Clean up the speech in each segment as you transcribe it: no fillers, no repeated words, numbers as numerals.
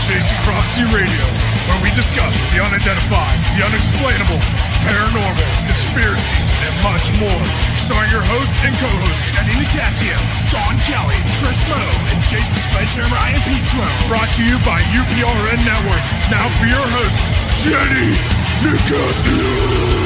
Chasing Prophecy Radio, where we discuss the unidentified, the unexplainable, paranormal, conspiracies, and much more. Starring your hosts and co-hosts, Jenny Nicasio, Sean Kelly, Trish Moe, and Jason Sledgehammer Ryan Petro. Brought to you by UPRN Network. Now for your host, Jenny Nicasio.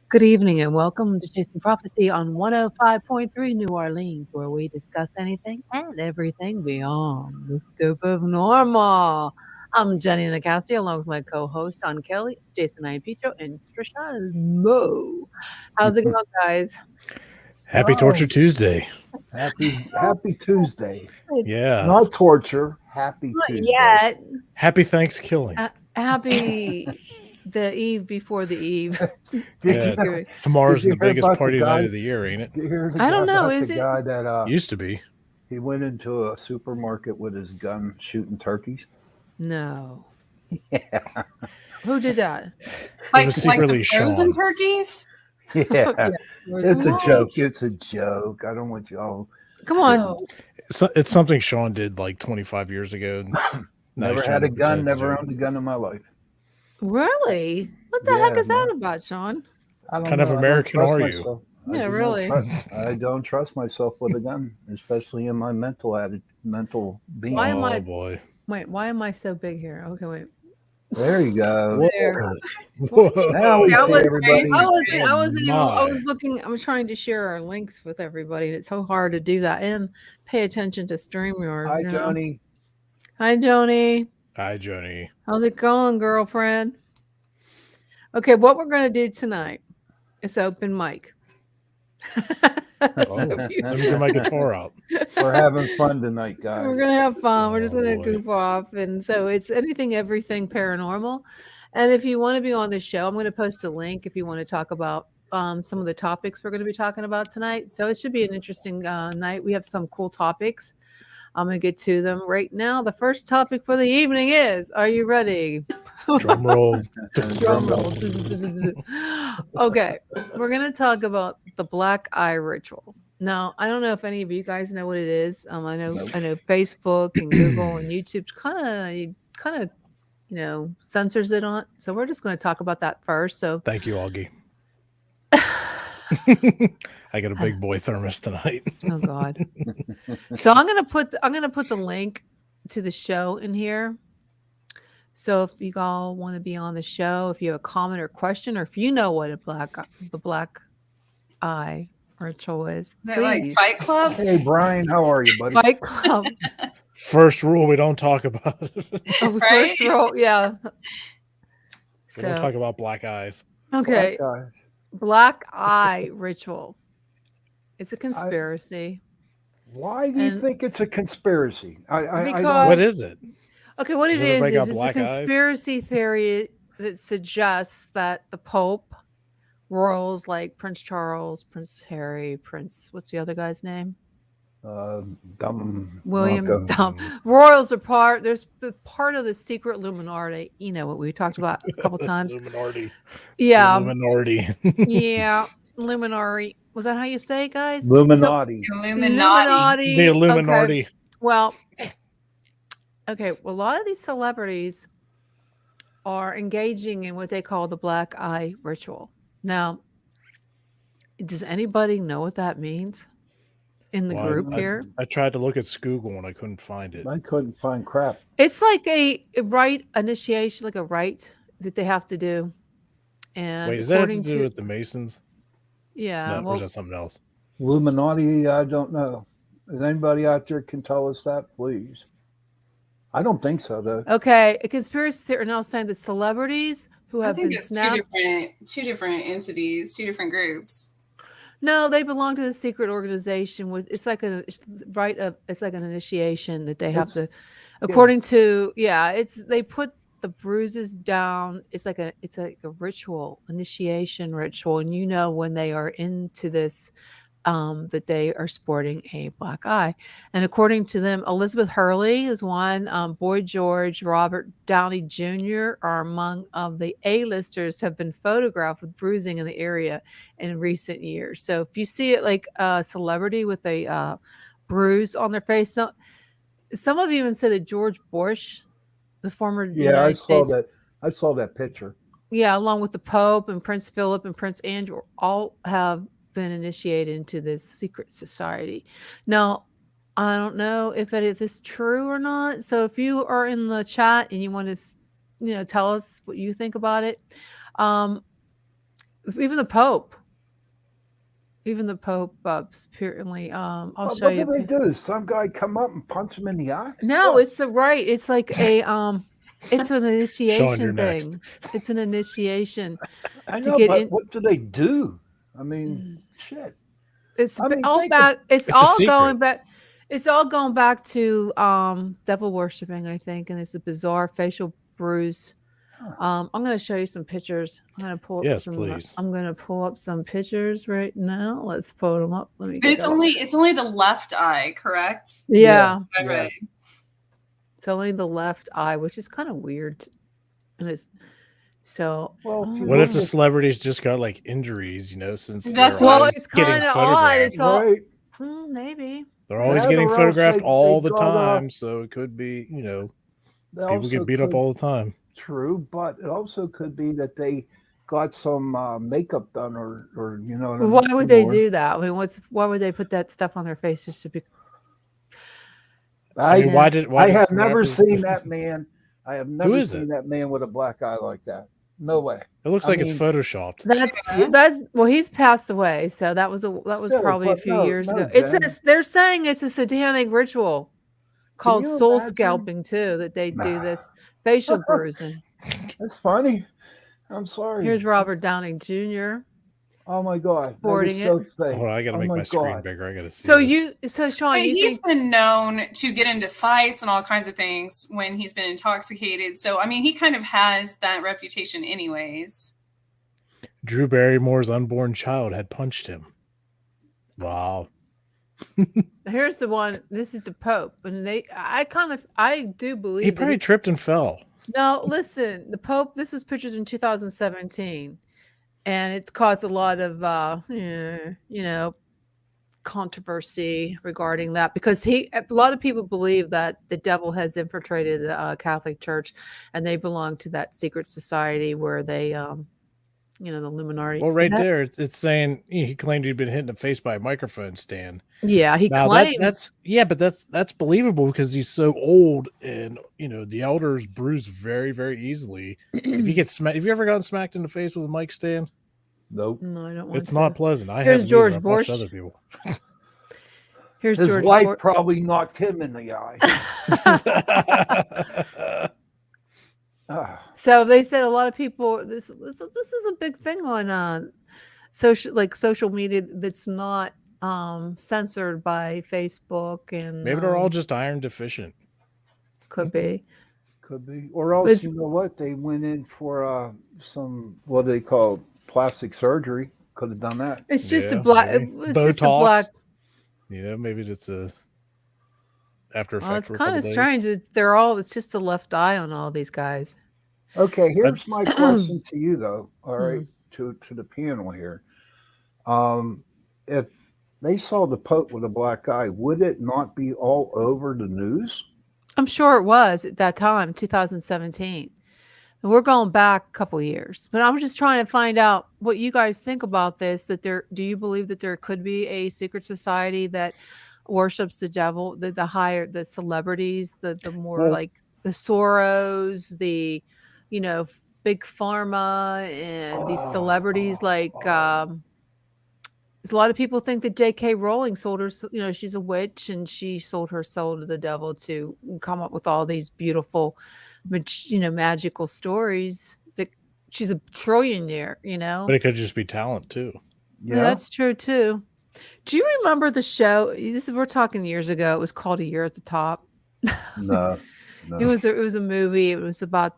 Good evening and welcome to Chasing Prophecy on 105.3 New Orleans, where we discuss anything and everything beyond the scope of normal. I'm Jenny Nicasio, along with my co-host, Sean Kelly, Jason Iapetro, and Trisha Moe. How's it going, guys? Happy Torture Tuesday. Happy Tuesday. Yeah. Not torture. Happy Tuesday. Yet. Happy Thanksgiving. Happy the eve before the eve. Yeah, tomorrow's the biggest party night of the year, ain't it? I don't know. Is it? Guy that used to be. He went into a supermarket with his gun shooting turkeys. No. Yeah. Who did that? Like the frozen turkeys? Yeah. It's a joke. It's a joke. I don't want you all. Come on. It's something Sean did like 25 years ago. Never had a gun, never owned a gun in my life. Really? What the heck is that about, Sean? Kind of American are you? Myself. Yeah, really. I don't trust myself with a gun, especially in my mental being. Why am boy. Wait, why am I so big here? Okay, wait. There you go. There. Now we see everybody. I was looking. I was trying to share our links with everybody, and it's so hard to do that and pay attention to StreamYard. Hi, Joni. Hi, Joni. Hi, Joni. How's it going, girlfriend? Okay, what we're going to do tonight is open mic. Let me get my guitar out. We're having fun tonight, guys. We're going to have fun. We're just going to goof off. And so it's anything, everything paranormal. And if you want to be on the show, I'm going to post a link if you want to talk about some of the topics we're going to be talking about tonight. So it should be an interesting night. We have some cool topics. I'm going to get to them right now. The first topic for the evening is, are you ready? Drum roll. Drum roll. Okay, we're going to talk about the black eye ritual. Now, I don't know if any of you guys know what it is. I know Facebook and Google and YouTube kind of censors it on. So we're just going to talk about that first. So thank you, Augie. I got a big boy thermos tonight. Oh God. So I'm gonna put the link to the show in here. So if you all want to be on the show, if you have a comment or question, or if you know what the black eye ritual is it like Fight Club? Hey Brian, how are you, buddy? Fight Club. First rule, we don't talk about it. Right? First rule, yeah. We don't talk about black eyes. Okay. Black eye ritual. It's a conspiracy. Why do you think it's a conspiracy? Because, what is it? Okay, what it is it's a conspiracy theory that suggests that the Pope, royals like Prince Charles, Prince Harry, what's the other guy's name? William Dumb. Royals are part of the secret Illuminati. You know what we talked about a couple times. Illuminati. Yeah. Illuminati. Yeah. Illuminati. Was that how you say it, guys? Illuminati. Illuminati. The Illuminati. Okay. Well, a lot of these celebrities are engaging in what they call the black eye ritual. Now, does anybody know what that means? In the group here, I tried to look at Google and I couldn't find it. I couldn't find crap. It's like a rite initiation, like a rite that they have to do. And wait, does that have to do with the Masons? Yeah, or is that something else? Illuminati, I don't know. Is anybody out there can tell us that, please? I don't think so, though. Okay, a conspiracy theory. And I was saying the celebrities who have been snapped. Two different entities, two different groups. No, they belong to the secret organization. It's like it's like an initiation that they have to, according to they put the bruises down. It's like a ritual, initiation ritual, and when they are into this that they are sporting a black eye. And according to them, Elizabeth Hurley is one. Boy George, Robert Downey Jr. are among of the A-listers have been photographed with bruising in the area in recent years. So if you see it like a celebrity with a bruise on their face, some have even said that George Bush, the former United States, I saw that picture. Yeah, along with the Pope and Prince Philip and Prince Andrew, all have been initiated into this secret society. Now, I don't know if it is true or not. So if you are in the chat and you want to, tell us what you think about it, even the Pope apparently, I'll show you. What do they do? Some guy come up and punch him in the eye? No, it's right. It's like a it's an initiation next. thing. It's an initiation. I know, but what do they do? I mean, shit. It's all back. It's all going back. It's all going back to devil worshiping, I think, and it's a bizarre facial bruise. I'm going to show you some pictures. I'm going to pull up please. I'm going to pull up some pictures right now. Let's pull them up. Let me. But it's only the left eye, correct? Yeah. Okay. It's only the left eye, which is kind of weird, and it's. So, what if the celebrities just got like injuries, since that's it's kind of odd. It's right. all maybe they're always getting photographed all the time, so it could be, people get beat up all the time. True, but it also could be that they got some makeup done, or why would they do that? I mean, why would they put that stuff on their face just to be? I have never seen that man. I have never seen that man with a black eye like that. No way. It looks like it's photoshopped. That's he's passed away, so that was probably a few years ago. They're saying it's a satanic ritual called soul scalping too, that they do this facial bruising. That's funny. I'm sorry. Here's Robert Downey Jr. Oh my God! Sporting it. Hold on, I gotta make my screen bigger. I gotta see. So Sean, he's been known to get into fights and all kinds of things when he's been intoxicated. So I mean, he kind of has that reputation, anyways. Drew Barrymore's unborn child had punched him. Wow. Here's the one. This is the Pope, and I do believe he probably tripped and fell. No, listen, the Pope. This was pictures in 2017. And it's caused a lot of, controversy regarding that because a lot of people believe that the devil has infiltrated the Catholic Church, and they belong to that secret society where they, the Illuminati. Well, there, it's saying he claimed he'd been hit in the face by a microphone stand. Yeah, he claims. But that's believable because he's so old, and the elders bruise very, very easily. If you get smacked, have you ever gotten smacked in the face with a mic stand? Nope. No, I don't want to. It's not pleasant. Here's George Bush. Other people. Here's his George wife probably knocked him in the eye. So they said a lot of people. This is a big thing on social media that's not censored by Facebook, and maybe they're all just iron deficient. Could be. Or else, you know what? They went in for some what do they call plastic surgery. Could have done that. It's just a black. It's Botox. just a black. Maybe it's a after effect. Well, it's kind of strange. It's just a left eye on all these guys. Okay, here's my question to you, though. All right, to the panel here. If they saw the Pope with a black eye, would it not be all over the news? I'm sure it was at that time, 2017. And we're going back a couple of years, but I'm just trying to find out what you guys think about this. Do you believe that there could be a secret society that worships the devil, the celebrities, the more like the Soros, the, big pharma, and these celebrities like, a lot of people think that J.K. Rowling sold her, she's a witch and she sold her soul to the devil to come up with all these beautiful, magical stories. That she's a trillionaire, But it could just be talent too. Yeah, that's true too. Do you remember the show? We're talking years ago. It was called A Year at the Top. No. It was a movie. It was about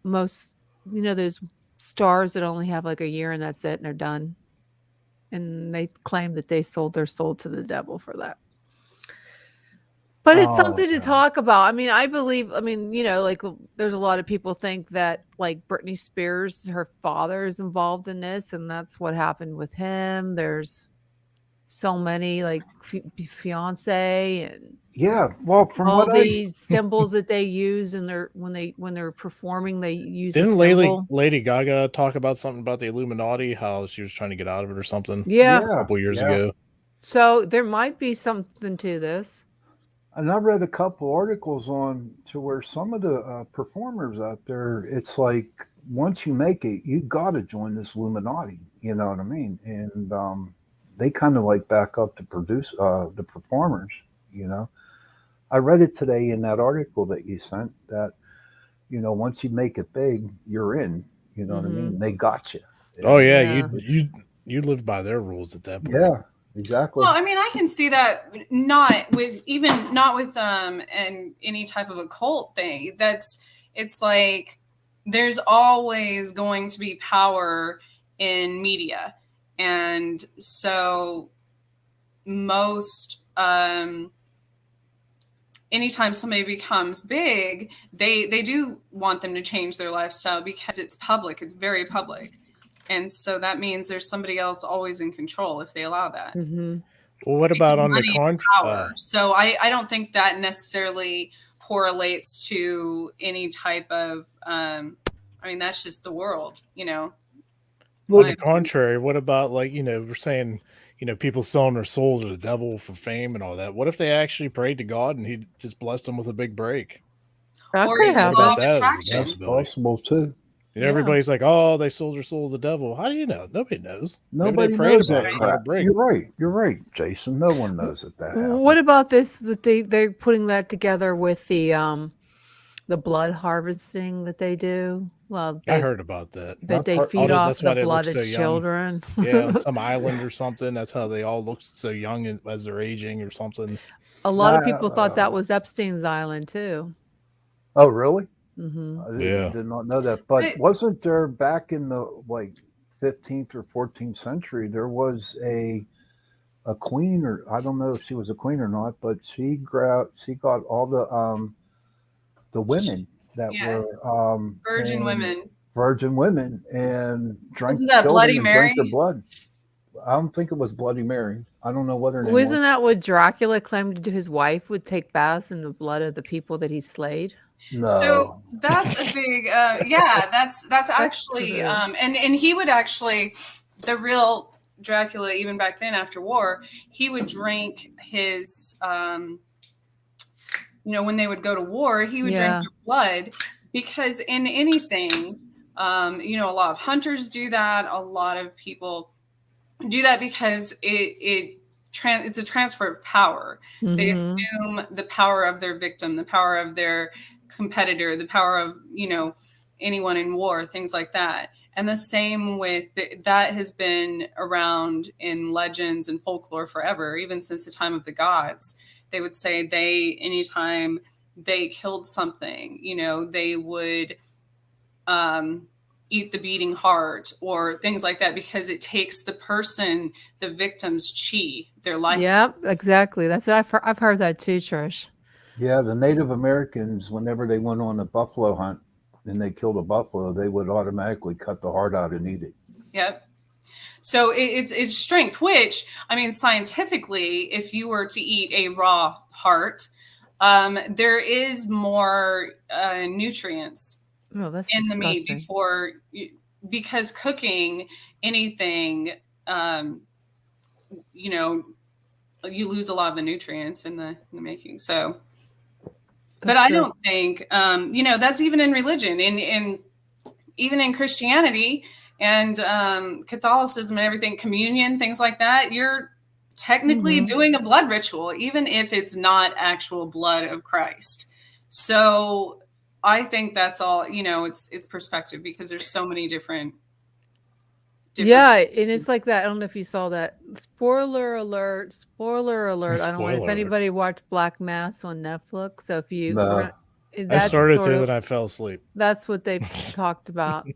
most, those stars that only have like a year and that's it and they're done. and they claim that they sold their soul to the devil for that. But it's Oh, something to God. talk about. I mean, I believe, I mean, you know, like there's a lot of people think that like Britney Spears, her father is involved in this, and that's what happened with him. There's so many like fiance and Yeah, well, from all what I these symbols that they use in their when they're performing, they use a Didn't symbol. Lady Gaga talk about something about the Illuminati, how she was trying to get out of it or something Yeah. a couple years yeah. ago? So there might be something to this. And I read a couple articles on to where some of the performers out there, it's like once you make it, you got to join this Illuminati. You know what I mean? And they kind of like back up to produce the performers. You know, I read it today in that article that you sent that once you make it big, you're in. You know what I mean? They got you. Oh yeah, Yeah. you live by their rules at that point. Yeah, exactly. Well, I mean, I can see that not with and any type of occult thing. It's like there's always going to be power in media, and so most anytime somebody becomes big, they do want them to change their lifestyle because it's public, it's very public. And so that means there's somebody else always in control if they allow that. Mm-hmm. Well, what about Because on the money is contrary? power. So I don't think that necessarily correlates to any type of I mean, that's just the world, you know. On the contrary, what about like, we're saying, people selling their soul to the devil for fame and all that. What if they actually prayed to God and he just blessed them with a big break? That Or could even happen. law of That is a attraction. possibility. Possible too. And everybody's like, "Oh, they sold their soul to the devil." How do you know? Nobody knows. Maybe Nobody they prayed knows about that it and got a crap. break. You're right. You're right, Jason. No one knows that happened. What about this? That they're putting that together with the blood harvesting that they do. Well, I heard about that. that they That's feed off That's why the they look blood of so young. children. Yeah, on some island or something. That's how they all look so young as they're aging or something. A lot of people thought that was Epstein's island too. Oh, really? Mm-hmm. I Yeah. did not know that. But wasn't there back in the 15th or 14th century, there was a queen, or I don't know if she was a queen or not, but she got all the women that were Virgin women and drank Wasn't that killed Bloody them and Mary? drank their blood. I don't think it was Bloody Mary. I don't know what her name Well, isn't was. that what Dracula claimed his wife would take baths in the blood of the people that he slayed? No. So that's a big that's actually true. And he would actually, the real Dracula, even back then after war, he would drink his when they would go to war, he would drink their blood, because in anything, a lot of hunters do that, a lot of people do that because it's a transfer of power. Mm-hmm. They assume the power of their victim, the power of their competitor, the power of anyone in war, things like that. And the same with that has been around in legends and folklore forever, even since the time of the gods. They would say anytime they killed something, they would eat the beating heart or things like that, because it takes the victim's chi, their life. Yep, exactly. That's what I've heard that too, Trish. Yeah, the Native Americans, whenever they went on a buffalo hunt and they killed a buffalo, they would automatically cut the heart out and eat it. Yep. So it's strength, which, I mean, scientifically, if you were to eat a raw heart, there is more nutrients Oh, that's in the disgusting. meat because cooking anything, you lose a lot of the nutrients in the making. So, but I don't think, that's even in religion, in even in Christianity and Catholicism and everything, communion, things like that. You're technically doing a blood ritual, even if it's not actual blood of Christ. So I think that's all, it's perspective, because there's so many different. Yeah, and it's like that. I don't know if you saw that. Spoiler alert. Spoiler alert. I don't know if anybody watched Black Mass on Netflix. So if you I started to, then I fell asleep. That's what they talked about.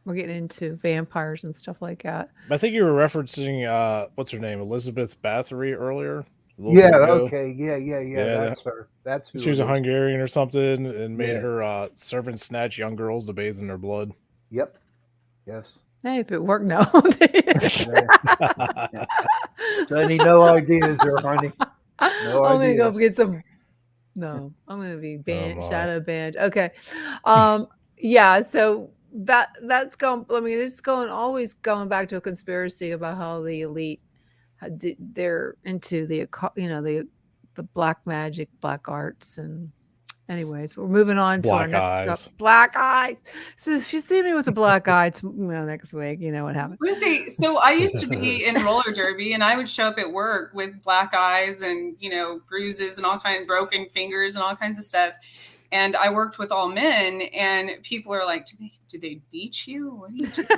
we're getting into vampires and stuff like that. I think you were referencing what's her name, Elizabeth Bathory earlier. A little Yeah. bit ago. Okay. Yeah. That's her. That's who She was it a is. Hungarian or something, and made Yeah. her servants snatch young girls to bathe in their blood. Yep. Yes. Hey, if it worked, no. Johnny, no ideas there, honey. No I'm gonna go ideas. get some. No, I'm gonna be banned, my. shadow banned. Okay, yeah. So that's going. I mean, it's always going back to a conspiracy about how the elite, they're into the black magic, black arts, and anyways, we're moving on to our Black next eyes. stuff. Black eyes. So if you see me with the black eyes, next week, you know what happened. So I used to be in roller derby, and I would show up at work with black eyes and bruises and all kinds of broken fingers and all kinds of stuff. And I worked with all men, and people are like, "Did they beat you? What are you doing?"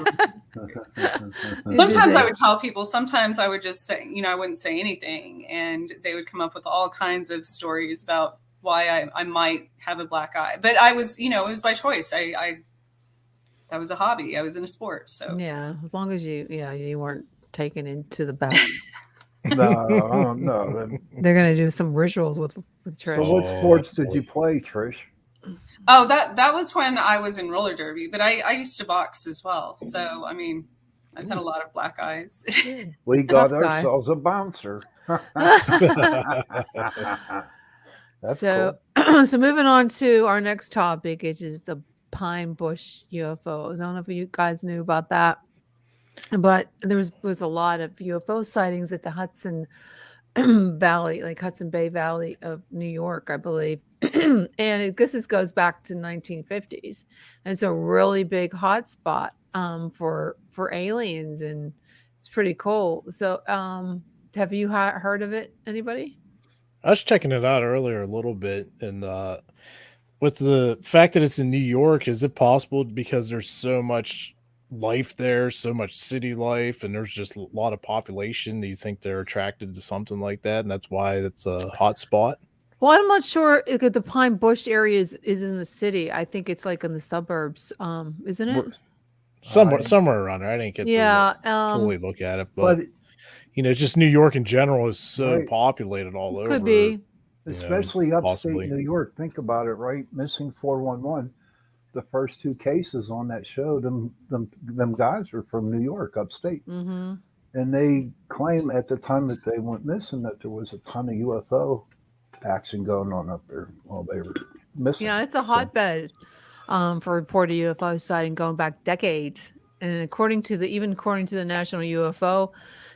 Sometimes I would tell people. Sometimes I would just say, I wouldn't say anything, and they would come up with all kinds of stories about why I might have a black eye. But I was, it was by choice. That was a hobby. I was in a sport. So yeah, as long as you weren't taken into the back. No. They're gonna do some rituals with Trish. So what sports did you play, Trish? Oh, that was when I was in roller derby, but I used to box as well. So I mean, I've had a lot of black eyes. We got Tough guy. ourselves a bouncer. That's So moving on to our next topic, which is the Pine Bush UFOs. I don't know if you guys knew about that, but there was a lot of UFO sightings at the Hudson Valley, like Hudson Bay Valley of New York, I believe. And this goes back to 1950s. And it's a really big hotspot for aliens, and it's pretty cool. So have you heard of it, anybody? I was checking it out earlier a little bit, and with the fact that it's in New York, is it possible because there's so much life there, so much city life, and there's just a lot of population, do you think they're attracted to something like that, and that's why it's a hot spot? Well, I'm not sure if the Pine Bush area is in the city. I think it's like in the suburbs, isn't it? Somewhere around there. I didn't get to fully look at it, but it's just New York in general is so populated all over. Could be. Especially upstate possibly. New York. Think about it, right? Missing 411. The first two cases on that show, them guys are from New York, upstate. Mm-hmm. And they claim at the time that they went missing that there was a ton of UFO action going on up there while they were missing. Yeah, it's a hotbed for reported UFO sighting going back decades. And according to the National UFO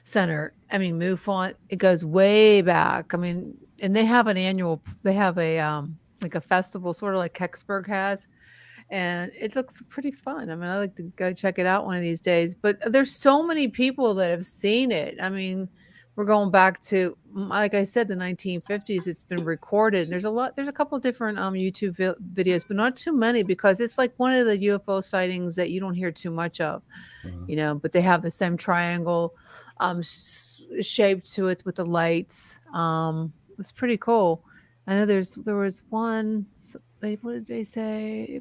Center, I mean, MUFON, it goes way back. I mean, and they have a like a festival, sort of like Kecksburg has, and it looks pretty fun. I mean, I like to go check it out one of these days. But there's so many people that have seen it. I mean, we're going back to, like I said, the 1950s. It's been recorded. There's a couple of different YouTube videos, but not too many, because it's like one of the UFO sightings that you don't hear too much of, but they have the same triangle shape to it with the lights. It's pretty cool. I know there was one, what did they say?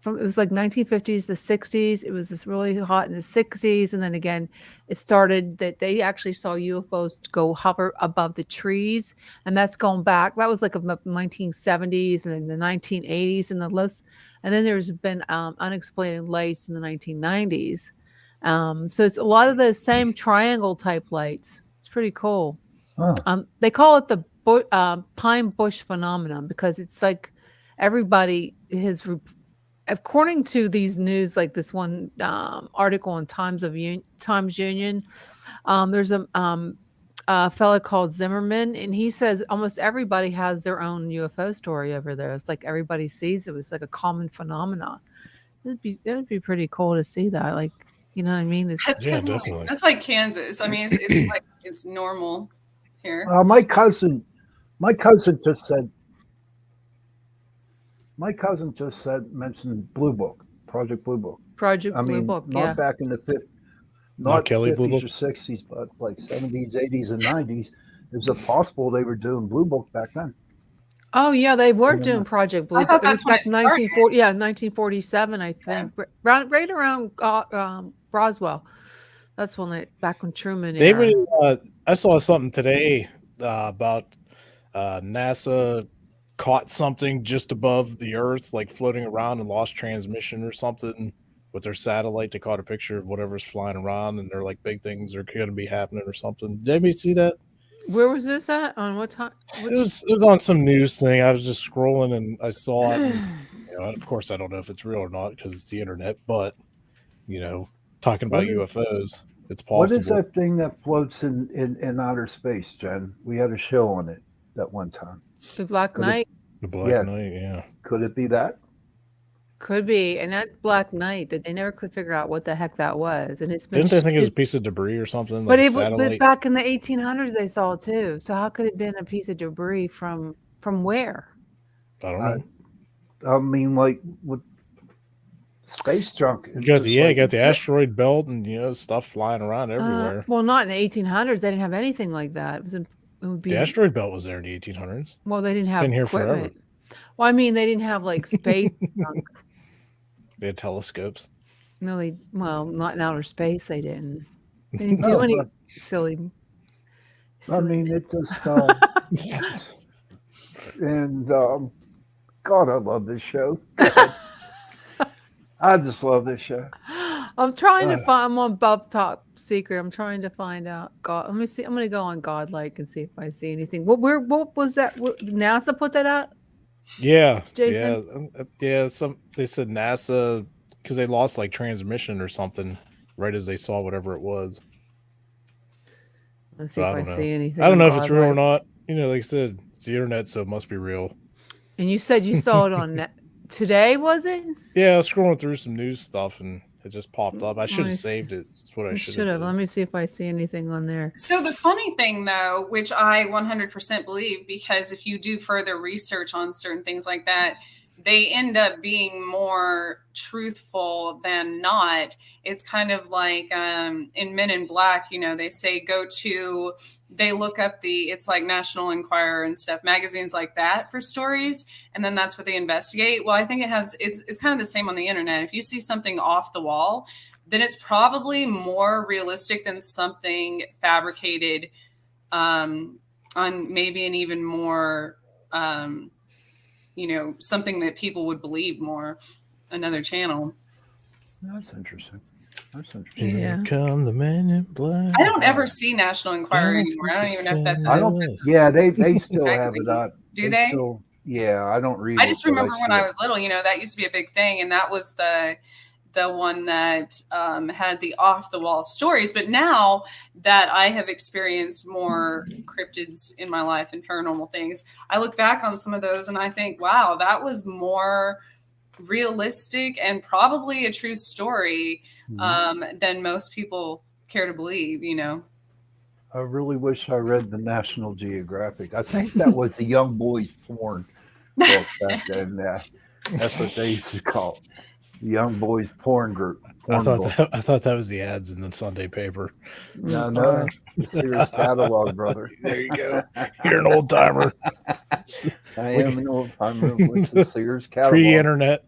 It was like 1950s, the 60s. It was this really hot in the 60s. And then again, it started that they actually saw UFOs go hover above the trees. And that's going back. That was like of the 1970s and then the 1980s and and then there's been unexplained lights in the 1990s. So it's a lot of the same triangle type lights. It's pretty cool. Huh. They call it the Pine Bush phenomenon because it's like everybody has according to these news, like this one article in Times Union, there's a fella called Zimmerman, and he says almost everybody has their own UFO story over there. It's like everybody sees it. It's like a common phenomenon. It would be pretty cool to see that. Like, you know what I mean? Definitely. That's like Kansas. I mean, it's like it's normal here. My cousin just said. My cousin just mentioned Blue Book, Project Blue Book. Blue Book, not back in the 50s, not Kelly 50s Blue Book or 60s, but like 70s, 80s, and 90s. Is it possible they were doing Blue Book back then? Oh yeah, they were Yeah. doing Project Blue. I thought It was that's when back it in started. 1940. Yeah, 1947, I think. Right around Roswell. That's when back when Truman They era. would. I saw something today about NASA caught something just above the Earth, like floating around and lost transmission or something with their satellite. They caught a picture of whatever's flying around, and they're like big things are going to be happening or something. Did anybody see that? Where was this at? On what time? It was on some news thing. I was just scrolling and I saw it. And, of course, I don't know if it's real or not because it's the internet. But talking about UFOs, it's possible. What is that thing that floats in outer space, Jen? We had a show on it that one time. The Black Knight? The Black Knight, yeah. Could it be that? Could be. And that Black Knight, that they never could figure out what the heck that was. And it's been Didn't they think it was a piece of debris or something? But like back in the 1800s, they saw it too. So how could it have been a piece of debris from where? I don't know. I mean, like with space junk. You got the asteroid belt and stuff flying around everywhere. Well, not in the 1800s. They didn't have anything like that. It would be the asteroid belt was there in the 1800s. Well, they didn't have been here equipment. forever. Well, I mean, they didn't have like space junk. They had telescopes. No, not in outer space. They didn't. They didn't do any silly. I mean, it just. And God, I love this show. I just love this show. I'm trying to find. I'm on Bub Top Secret. I'm trying to find out. God, let me see. I'm going to go on Godlike and see if I see anything. What was that? NASA put that out? Yeah, Jason? yeah. They said NASA because they lost like transmission or something right as they saw whatever it was. Let's see if I see anything. I don't know if it's real or not. Like I said, it's the internet, so it must be real. And you said you saw it on today, was it? Yeah, I was scrolling through some news stuff and it just popped up. I should have saved it. That's what I should have. Let me see if I see anything on there. So the funny thing, though, which I 100% believe, because if you do further research on certain things like that, they end up being more truthful than not. It's kind of like in Men in Black, they say they look up it's like National Enquirer and stuff, magazines like that for stories. And then that's what they investigate. Well, I think it's kind of the same on the internet. If you see something off the wall, then it's probably more realistic than something fabricated on maybe an even more, something that people would believe more, another channel. That's interesting. Here come the Men in Black. I don't ever see National Enquirer anymore. I don't even know if that's. Yeah, they still have it up. Do they? I don't read. I just remember when I was little, that used to be a big thing, and that was the one that had the off the wall stories. But now that I have experienced more cryptids in my life and paranormal things, I look back on some of those and I think, wow, that was more realistic and probably a true story than most people care to believe. I really wish I read the National Geographic. I think that was a young boys porn book back then. That's what they used to call it. Young boys porn group. I thought that was the ads in the Sunday paper. No, the Sears catalog, brother. There you go. You're an old timer. I am an old timer with the Sears catalog. Pre-internet.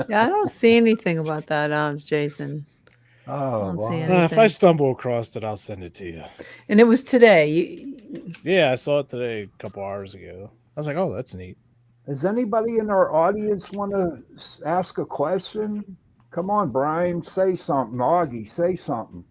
Yeah, I don't see anything about that, Jason. Oh, if I stumble across it, I'll send it to you. And it was today. Yeah, I saw it today a couple hours ago. I was like, oh, that's neat. Does anybody in our audience want to ask a question? Come on, Brian, say something. Augie, say something.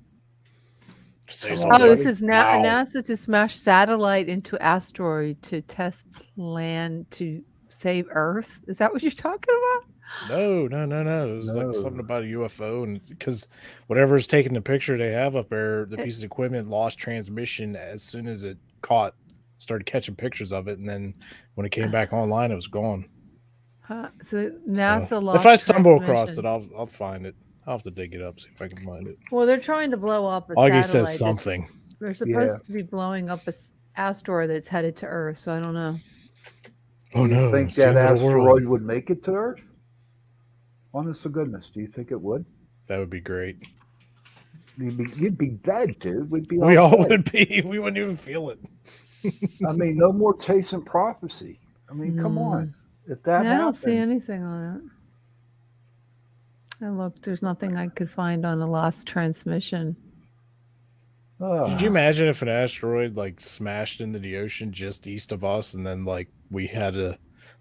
This is NASA to smash satellite into asteroid to test plan to save Earth. Is that what you're talking about? No. It was like something about a UFO, and because whatever's taking the picture they have up there, the piece of equipment lost transmission as soon as it started catching pictures of it, and then when it came back online, it was gone. So NASA lost. If I stumble across it, I'll find it. I'll have to dig it up, see if I can find it. Well, they're trying to blow up a Augie satellite. says something. They're supposed to be blowing up an asteroid that's headed to Earth, so I don't know. Oh no! Do you think that asteroid would make it to Earth? Honest to goodness, do you think it would? That would be great. You'd be dead, dude. We all would be. We wouldn't even feel it. I mean, no more Taysom prophecy. I mean, come on. If that I don't see happened, anything on it. I looked. There's nothing I could find on a lost transmission. Could you imagine if an asteroid like smashed into the ocean just east of us, and then like we had a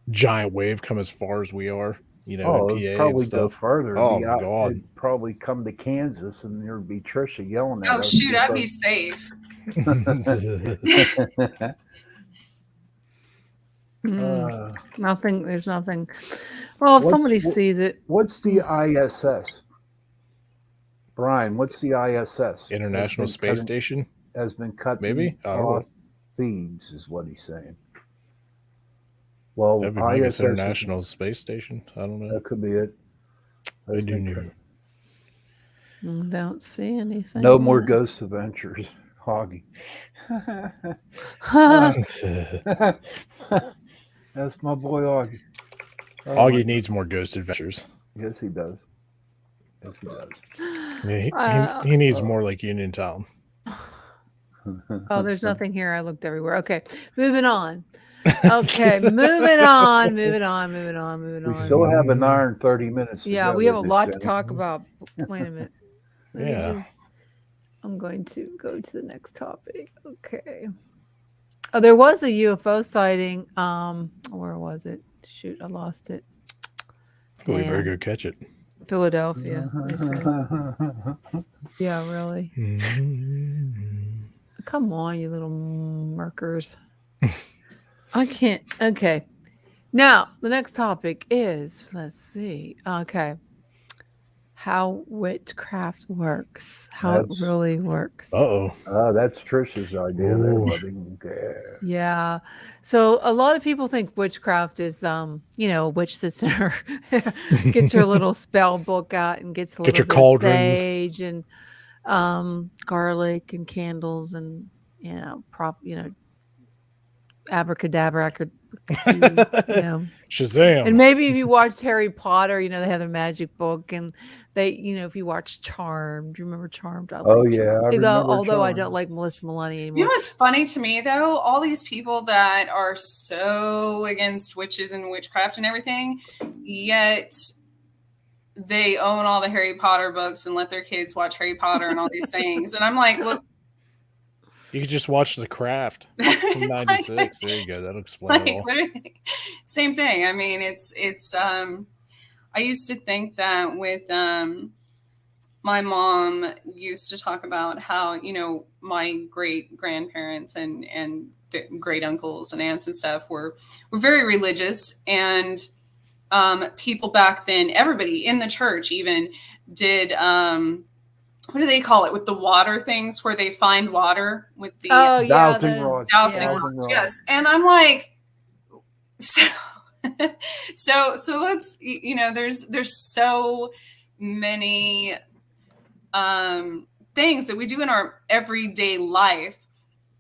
giant wave come as far as we are, in PA it'd and probably go stuff? further. Oh It'd my God. It'd probably come to Kansas, and there'd be Trisha yelling at Oh us. shoot, I'd be safe. Nothing. There's nothing. Well, if somebody sees it, What's the ISS? Brian, what's the ISS? International Space Station? Has been cut. Maybe? I don't know. Thieves is what he's saying. Well, That'd be like ISS International Space Station. I don't know. That could be it. I do know. don't see anything. No more Ghost Adventures, Hoggy. That's my boy Augie. Augie needs more Ghost Adventures. Yes, he does. Yes, he does. He needs more like Uniontown. Oh, there's nothing here. I looked everywhere. Okay, moving on. Okay, moving on. We still have an hour and 30 minutes. Yeah, we have a lot to talk about. Wait a minute. I'm going to go to the next topic. Okay. Oh, there was a UFO sighting. Where was it? Shoot, I lost it. We better go catch it. Philadelphia. Yeah, really. Come on, you little murkers. I can't. Okay. Now, the next topic is, let's see. Okay. How witchcraft works. How it really works. Uh-oh. That's Trisha's idea there, buddy. Okay. Yeah. So a lot of people think witchcraft is, a witch sits in her, gets her little spell book out and gets a little bit of sage and garlic and candles and, abracadabra. Shazam. And maybe if you watched Harry Potter, they have the magic book, and they, if you watch Charmed, do you remember Charmed? Although I don't like Melissa Maloney anymore. You know what's funny to me though? All these people that are so against witches and witchcraft and everything, yet they own all the Harry Potter books and let their kids watch Harry Potter and all these things. And I'm like, look. You could just watch The Craft from '96. There you go. That'll explain it all. Same thing. I mean, it's. I used to think that with my mom used to talk about how my great grandparents and the great uncles and aunts and stuff were very religious, and people back then, everybody in the church even did. What do they call it with the water things where they find water with the dowsing rods? Yes. And I'm like, so let's, there's so many things that we do in our everyday life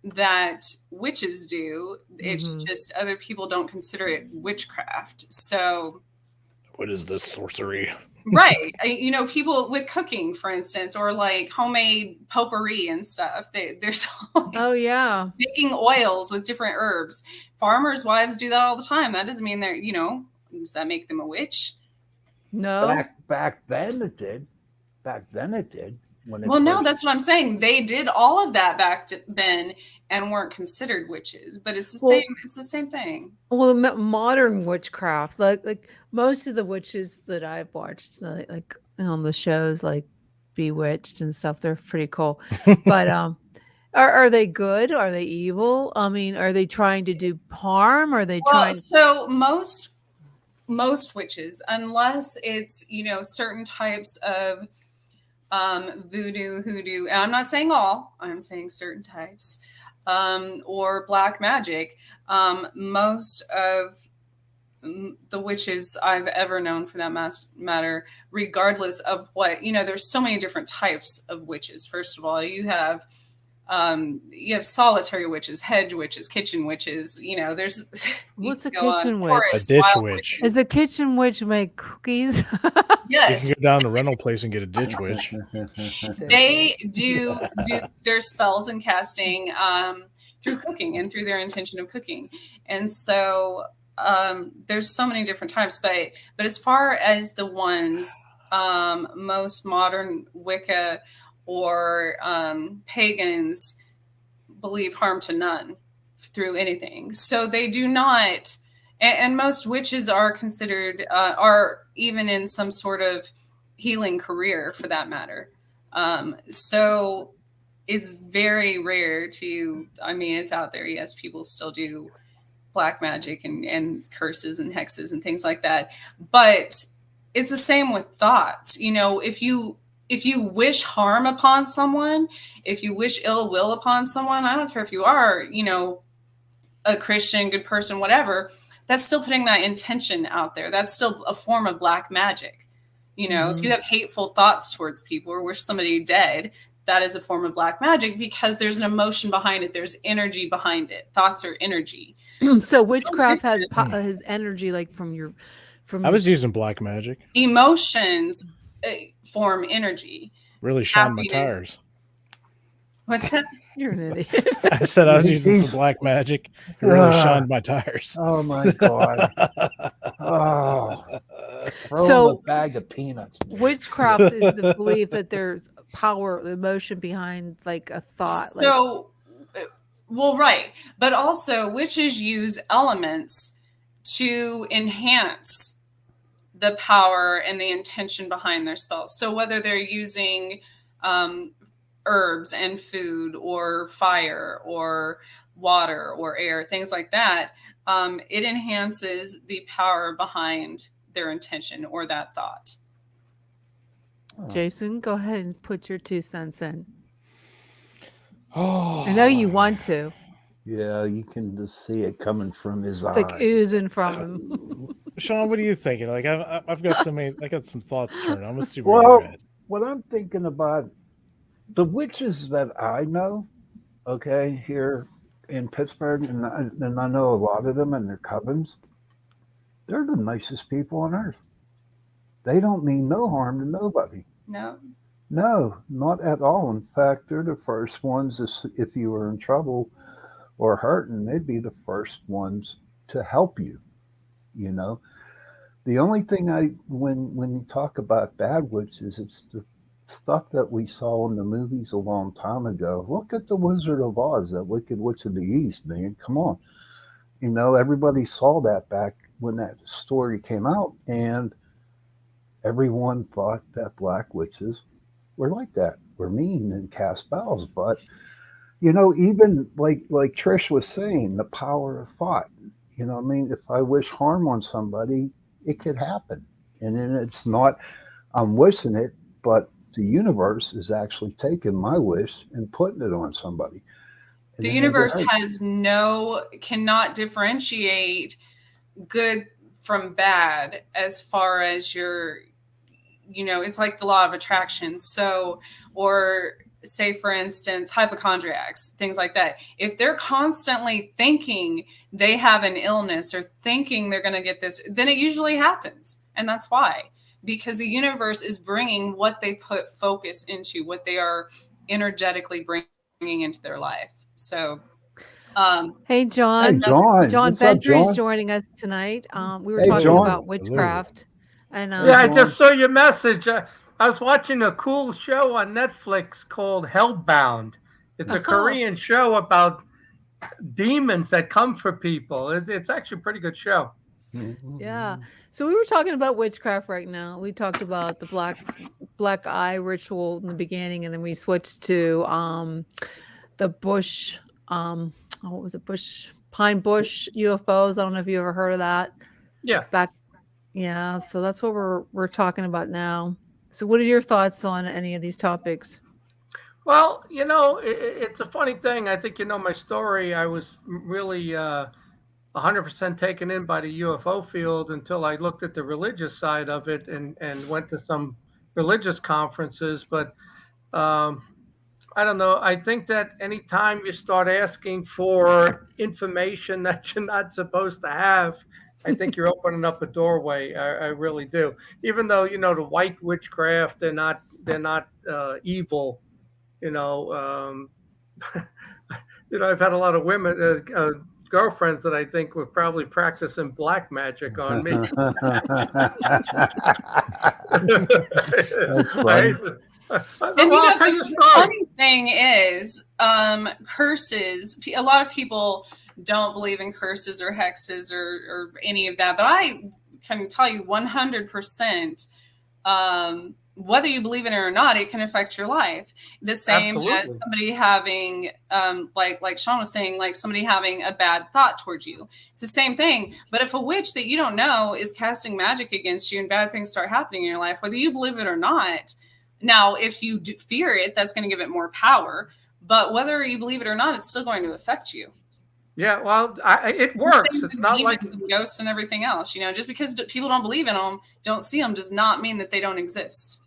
that witches do. It's just other people don't consider it witchcraft. So what is this sorcery? Right. People with cooking, for instance, or like homemade potpourri and stuff. There's making oils with different herbs. Farmers' wives do that all the time. That doesn't mean they're, does that make them a witch? No. Back then it did. No, that's what I'm saying. They did all of that back then and weren't considered witches, but it's the same. It's the same thing. Well, modern witchcraft, like most of the witches that I've watched, like on the shows, like Bewitched and stuff, they're pretty cool. But are they good? Are they evil? I mean, are they trying to do harm? Are they trying? So most witches, unless it's certain types of voodoo, hoodoo, and I'm not saying all, I'm saying certain types, or black magic. Most of the witches I've ever known, for that matter, regardless of what, there's so many different types of witches. First of all, you have solitary witches, hedge witches, kitchen witches. There's what's a kitchen witch? A ditch witch. Does a kitchen witch make cookies? Yes. You can go down to the rental place and get a ditch witch. They do their spells and casting through cooking and through their intention of cooking. And so there's so many different types, but as far as the ones most modern Wicca or pagans believe harm to none through anything. So they do not, and most witches are considered, are even in some sort of healing career for that matter. So it's very rare to, I mean, it's out there. Yes, people still do black magic and curses and hexes and things like that. But it's the same with thoughts. You know, if you wish harm upon someone, if you wish ill will upon someone, I don't care if you are, you know, a Christian, good person, whatever, that's still putting that intention out there. That's still a form of black magic. You know, if you have hateful thoughts towards people or wish somebody dead, that is a form of black magic because there's an emotion behind it. There's energy behind it. Thoughts are energy. So witchcraft has energy, like from I was using black magic. Emotions form energy. Really shine my tires. What's that? You're an idiot. I said I was using some black magic. It really shined my tires. Oh my God. Oh. So a bag of peanuts. Witchcraft is the belief that there's power, emotion behind like a thought. So, well, right. But also witches use elements to enhance the power and the intention behind their spells. So whether they're using herbs and food or fire or water or air, things like that, it enhances the power behind their intention or that thought. Jason, go ahead and put your 2 cents in. Oh, I know you want to. Yeah, you can just see it coming from his eyes. It's like oozing from him. Sean, what are you thinking? Like I've got I got some thoughts turned. I'm gonna see where you're at. What I'm thinking about, the witches that I know, okay, here in Pittsburgh, and I know a lot of them and their covens, they're the nicest people on earth. They don't mean no harm to nobody. No. No, not at all. In fact, they're the first ones, if you were in trouble or hurting, they'd be the first ones to help you, you know. The only thing when you talk about bad witches, it's the stuff that we saw in the movies a long time ago. Look at the Wizard of Oz, that Wicked Witch of the East, man. Come on. You know, everybody saw that back when that story came out, and everyone thought that black witches were like that, were mean and cast spells. But, you know, even like Trish was saying, the power of thought. You know what I mean? If I wish harm on somebody, it could happen. And then it's not, I'm wishing it, but the universe is actually taking my wish and putting it on somebody. And the universe cannot differentiate good from bad as far as your, you know, it's like the law of attraction. So, or say, for instance, hypochondriacs, things like that. If they're constantly thinking they have an illness or thinking they're going to get this, then it usually happens. And that's why, because the universe is bringing what they put focus into, what they are energetically bringing into their life. So, hey, John. John Bentry is joining us tonight. We were talking about witchcraft. And yeah, I just saw your message. I was watching a cool show on Netflix called Hellbound. It's a Korean show about demons that come for people. It's actually a pretty good show. Yeah. So we were talking about witchcraft right now. We talked about the black eye ritual in the beginning, and then we switched to the bush. What was it? Pine Bush UFOs. I don't know if you ever heard of that. Yeah. Yeah. So that's what we're talking about now. So what are your thoughts on any of these topics? Well, you know, it's a funny thing. I think you know my story. I was really 100% taken in by the UFO field until I looked at the religious side of it and went to some religious conferences. But I don't know. I think that anytime you start asking for information that you're not supposed to have, I think you're opening up a doorway. I really do. Even though, you know, the white witchcraft, they're not evil. You know, I've had a lot of women, girlfriends that I think were probably practicing black magic on me. That's funny. And I'll tell you a the story. funny thing is, curses. A lot of people don't believe in curses or hexes or any of that, but I can tell you 100%. Whether you believe in it or not, it can affect your life. The same Absolutely. as somebody having, like Sean was saying, like somebody having a bad thought towards you. It's the same thing. But if a witch that you don't know is casting magic against you and bad things start happening in your life, whether you believe it or not, now if you do fear it, that's going to give it more power. But whether you believe it or not, it's still going to affect you. Yeah, well, it works. It's not like and ghosts and everything else. Just because people don't believe in them, don't see them, does not mean that they don't exist.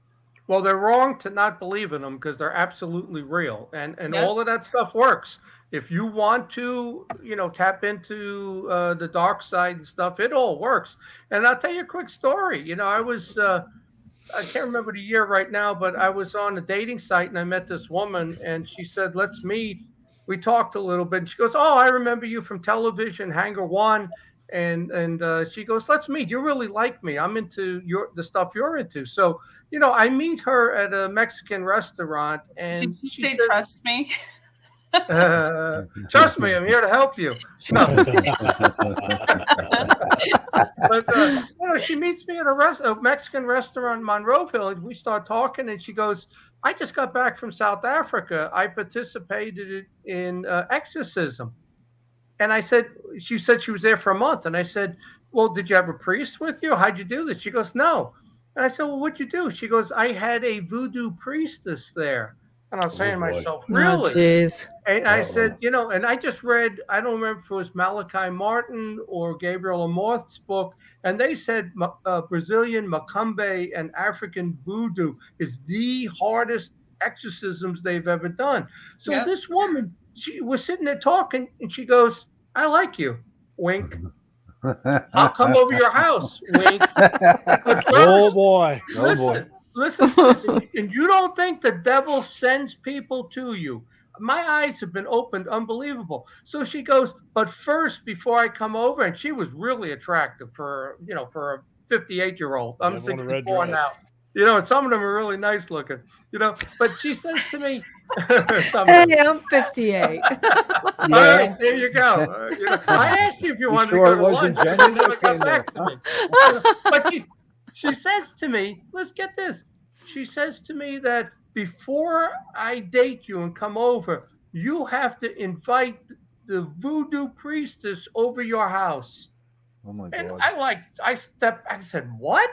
Well, they're wrong to not believe in them because they're absolutely real, and Yeah. all of that stuff works. If you want to, tap into the dark side and stuff, it all works. And I'll tell you a quick story. I was, I can't remember the year right now, but I was on a dating site and I met this woman, and she said, "Let's meet." We talked a little bit, and she goes, "Oh, I remember you from television, Hangar One." And she goes, "Let's meet. You really like me. I'm into the stuff you're into." So, I meet her at a Mexican restaurant, and Did you she say says, trust me? "Trust me, I'm here to help you." No. But she meets me at a Mexican restaurant in Monroeville, and we start talking, and she goes, "I just got back from South Africa. I participated in exorcism." And she said she was there for a month. And I said, "Well, did you have a priest with you? How'd you do this?" She goes, "No." And I said, "Well, what'd you do?" She goes, "I had a voodoo priestess there." And I'm saying to boy. myself, Oh, "Really?" jeez. And I said, and I just read, I don't remember if it was Malachi Martin or Gabriel Amorth's book, and they said Brazilian Macumbe and African voodoo is the hardest exorcisms they've ever done. So Yep. this woman, she was sitting there talking, and she goes, "I like you." Wink. "I'll come over your house." Wink. But Oh first, boy. listen, and you don't think the devil sends people to you. My eyes have been opened, unbelievable. So she goes, "But first, before I come over," and she was really attractive for a 58-year-old. I'm Devil in a red 64 now. dress. And some of them are really nice looking. But she says to me, Hey, I'm 58. All right, there you go. I asked you if you wanted to go to lunch. You never got back to me. But she says to me, let's get this. She says to me that before I date you and come over, you have to invite the voodoo priestess over your house. Oh my And God. I said, "What?"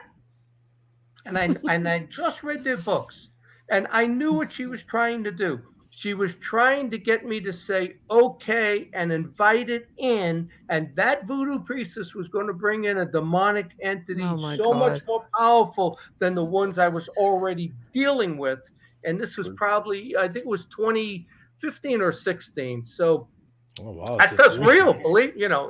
And I just read their books, and I knew what she was trying to do. She was trying to get me to say okay and invite it in, and that voodoo priestess was going to bring in a demonic entity much more powerful than the ones I was already dealing with. And this was probably, I think it was 2015 or 16. So that's just real.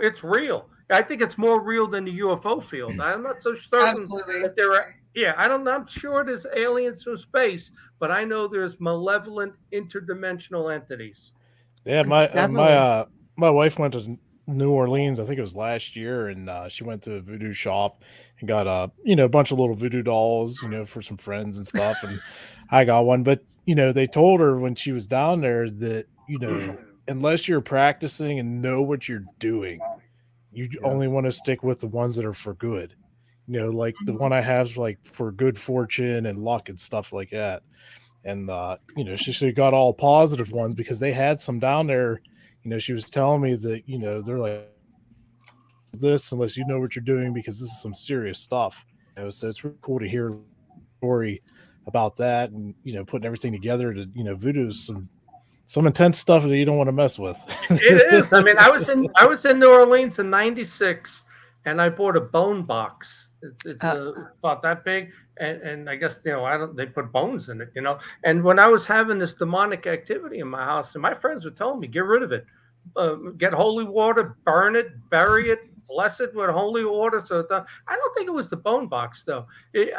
It's real. I think it's more real than the UFO field. I'm not so certain Absolutely. that there are. Yeah, I'm sure there's aliens from space, but I know there's malevolent interdimensional entities. Yeah, my wife went to New Orleans. I think it was last year, and she went to a voodoo shop and got a bunch of little voodoo dolls, for some friends and stuff. And I got one, but they told her when she was down there that unless you're practicing and know what you're doing, you only want to stick with the ones that are for good. Like the one I have is like for good fortune and luck and stuff like that. And, she got all positive ones because they had some down there. She was telling me that, they're like this unless you know what you're doing because this is some serious stuff. So it's really cool to hear a story about that and, putting everything together to, voodoo is some intense stuff that you don't want to mess with. It is. I mean, I was in New Orleans in '96 and I bought a bone box. It's about that big, and I guess they put bones in it, And when I was having this demonic activity in my house, and my friends were telling me, get rid of it, get holy water, burn it, bury it, bless it with holy water. So I don't think it was the bone box though.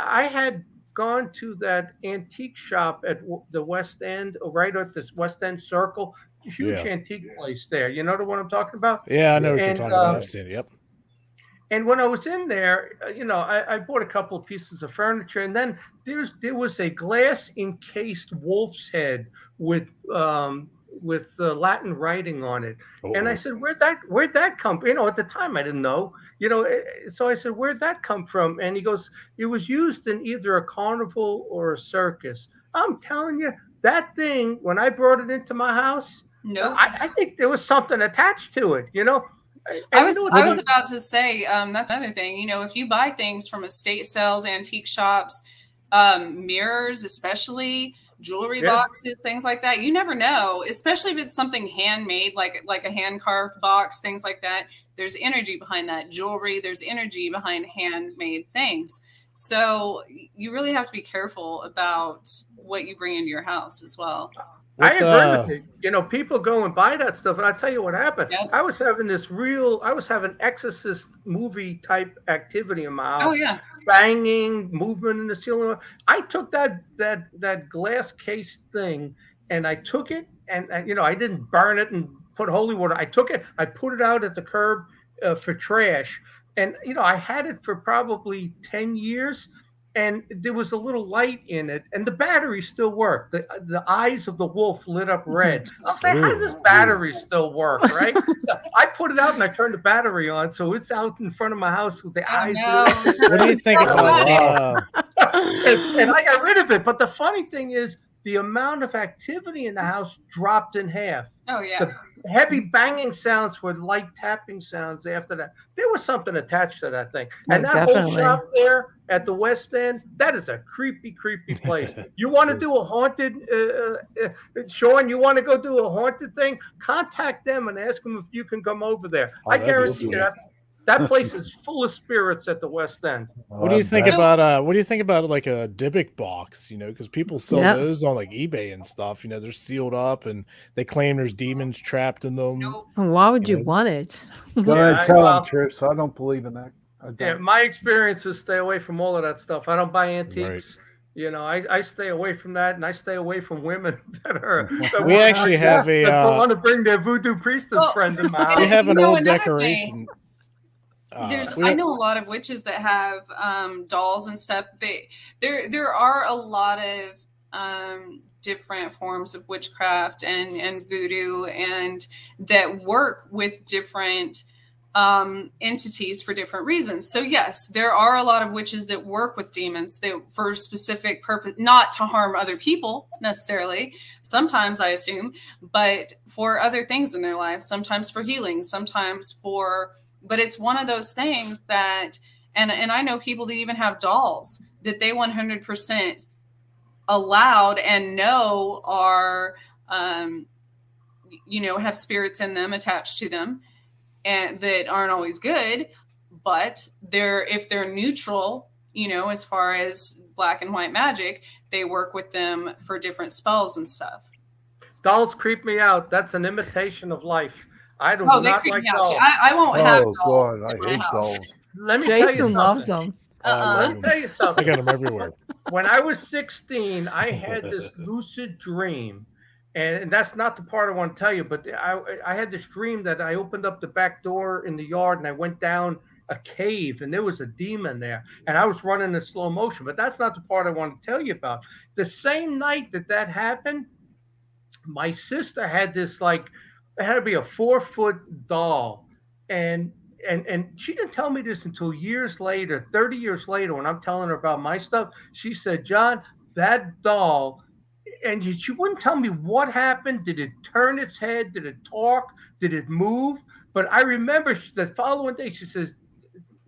I had gone to that antique shop at the West End, right at this West End Circle. huge antique place there. You know the one I'm talking about? Yeah, I know what you're And talking about. I've seen it. Yep. and when I was in there, I bought a couple of pieces of furniture, and then there was a glass encased wolf's head with Latin writing on it. And I said, where'd that come from? At the time I didn't know. So I said, where'd that come from? And he goes, it was used in either a carnival or a circus. I'm telling you, that thing, when I brought it into my house, I think there was something attached to it. I was about to say that's another thing. If you buy things from estate sales, antique shops, mirrors, especially jewelry boxes, things like that, you never know. Especially if it's something handmade, like a hand carved box, things like that. There's energy behind that jewelry. There's energy behind handmade things. So you really have to be careful about what you bring into your house as well. I agree with you. People go and buy that stuff, and I tell you what happened. Yep. I was having exorcist movie type activity in my house. Oh yeah, banging, movement in the ceiling. I took that glass case thing, and I took it, and I didn't burn it and put holy water. I took it, I put it out at the curb for trash, and I had it for probably 10 years. And there was a little light in it, and the battery still worked. The eyes of the wolf lit up red. I'm saying, how does this battery still work, right? I put it out and I turned the battery on, so it's out in front of my house with the eyes lit up. What do you think about and I got rid of it. But the funny thing is, the amount of activity in the house dropped in half. Oh, yeah. The heavy banging sounds were light tapping sounds after that. There was something attached to that thing. And that whole shop there at the West End, that is a creepy, creepy place. You want to do a haunted, Sean, you want to go do a haunted thing? Contact them and ask them if you can come over there. I guarantee you that place is full of spirits at the West End. What do you think about like a Debit Box? Because people sell those on like eBay and stuff. They're sealed up and they claim there's demons trapped in them. Why would you want it? Go ahead, tell them, Trish. I don't believe in that. Yeah, my experience is stay away from all of that stuff. I don't buy antiques. Right. I stay away from that, and I stay away from women that want to bring their voodoo priestess friend in my house. We have an old decoration. I know a lot of witches that have dolls and stuff. There are a lot of different forms of witchcraft and voodoo, and that work with different entities for different reasons. So yes, there are a lot of witches that work with demons for specific purpose, not to harm other people necessarily. Sometimes I assume, but for other things in their life. Sometimes for healing. Sometimes for. But it's one of those things that, and I know people that even have dolls that they 100% allowed and know are, have spirits in them attached to them, and that aren't always good. But if they're neutral, as far as black and white magic, they work with them for different spells and stuff. Dolls creep me out. That's an imitation of life. I do not like dolls. I won't have dolls. God, I in my hate house. dolls. Let me Jason loves them. Let me tell you something. I got them everywhere. When I was 16, I had this lucid dream. And that's not the part I want to tell you, but I had this dream that I opened up the back door in the yard and I went down a cave and there was a demon there. And I was running in slow motion. But that's not the part I want to tell you about. The same night that happened, my sister had this it had to be a 4-foot doll. And she didn't tell me this until years later, 30 years later, when I'm telling her about my stuff. She said, John, that doll, and she wouldn't tell me what happened. Did it turn its head? Did it talk? Did it move? But I remember the following day, she says,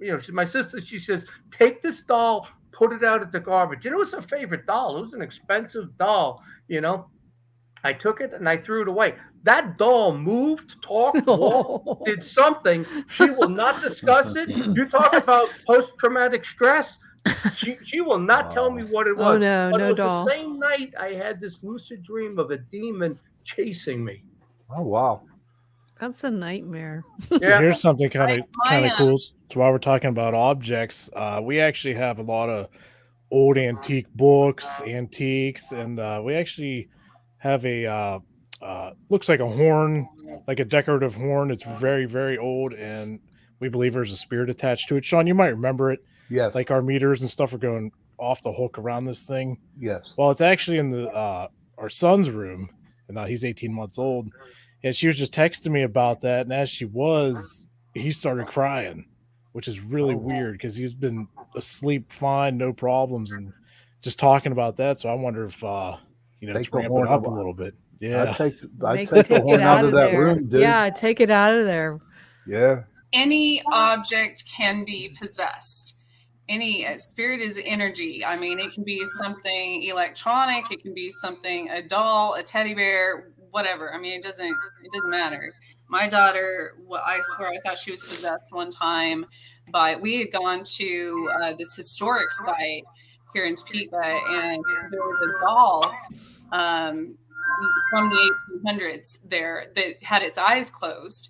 she's my sister, she says, take this doll, put it out at the garbage. It was her favorite doll. It was an expensive doll, I took it and I threw it away. That doll moved, talked, walked, did something. She will not discuss it. You talk about post-traumatic stress. She will not tell me what it was. Oh, no, but no it was doll. The same night I had this lucid dream of a demon chasing me. Oh, wow. That's a nightmare. So here's something kind of cool. So while we're talking about objects, we actually have a lot of old antique books, antiques, and we actually have a looks like a horn, like a decorative horn. It's very, very old, and we believe there's a spirit attached to it. Sean, you might remember it. Yes. Like our meters and stuff are going off the hook around this thing. Yes. Well, it's actually in the our son's room, and now he's 18 months old. And she was just texting me about that, and as she was, he started crying, which is really weird because he's been asleep fine, no problems, and just talking about that. So I wonder if it's ramping up a little bit. Yeah, I'd take the horn out of that room, dude. Yeah, take it out of there. Yeah. Any object can be possessed. Any spirit is energy. I mean, it can be something electronic. It can be something, a doll, a teddy bear, whatever. I mean, it doesn't matter. My daughter, I swear, I thought she was possessed one time, but we had gone to this historic site here in Topeka, and there was a doll from the 1800s there that had its eyes closed.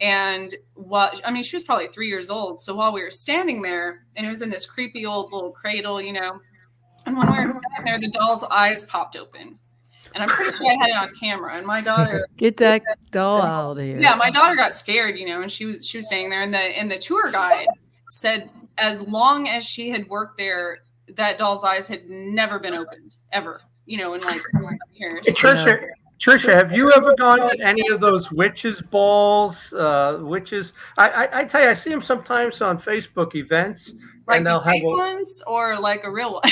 And she was probably 3 years old. So while we were standing there, and it was in this creepy old little cradle, and when we were standing there, the doll's eyes popped open. And I'm pretty sure I had it on camera. And my daughter, get that doll out of here. Yeah, my daughter got scared, and she was staying there. And the tour guide said as long as she had worked there, that doll's eyes had never been opened ever. In like years. Trisha, have you ever gone to any of those witches balls? Witches, I tell you, I see them sometimes on Facebook events, like and they'll the fake ones or like a real one.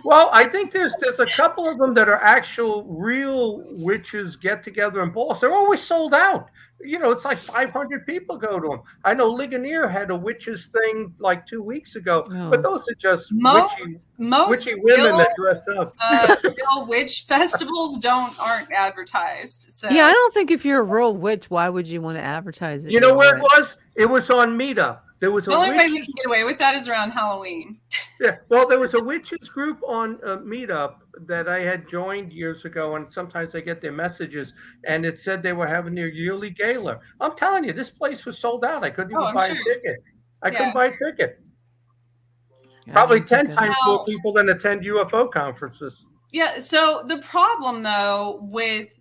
Well, I think there's a couple of them that are actual real witches get together and balls. They're always sold out. It's like 500 people go to them. I know Ligonier had a witches thing like 2 weeks ago, but those are just witchy women that dress up. Real witch festivals aren't advertised. So yeah, I don't think if you're a real witch, why would you want to advertise it? You know where it was? It was on Meetup. There was the only way we can get away with that is around Halloween. Yeah, well, there was a witches group on Meetup that I had joined years ago, and sometimes I get their messages, and it said they were having their yearly gala. I'm telling you, this place was sold out. I couldn't even buy a ticket. I couldn't buy a ticket. Probably 10 times more people than attend UFO conferences. Yeah, so the problem, though, with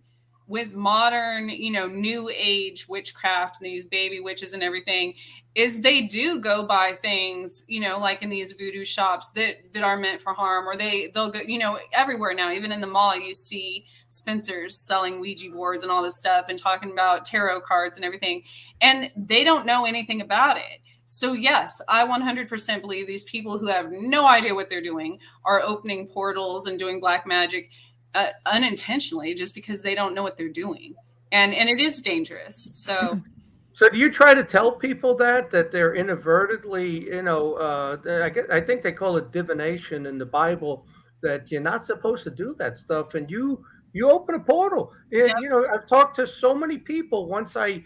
modern, new age witchcraft and these baby witches and everything is they do go buy things, like in these voodoo shops that are meant for harm, or they'll go, everywhere now, even in the mall, you see Spencer's selling Ouija boards and all this stuff and talking about tarot cards and everything. And they don't know anything about it. So yes, I 100% believe these people who have no idea what they're doing are opening portals and doing black magic unintentionally, just because they don't know what they're doing, and it is dangerous. So do you try to tell people that they're inadvertently, I think they call it divination in the Bible, that you're not supposed to do that stuff, and you open a portal. I've talked to so many people once I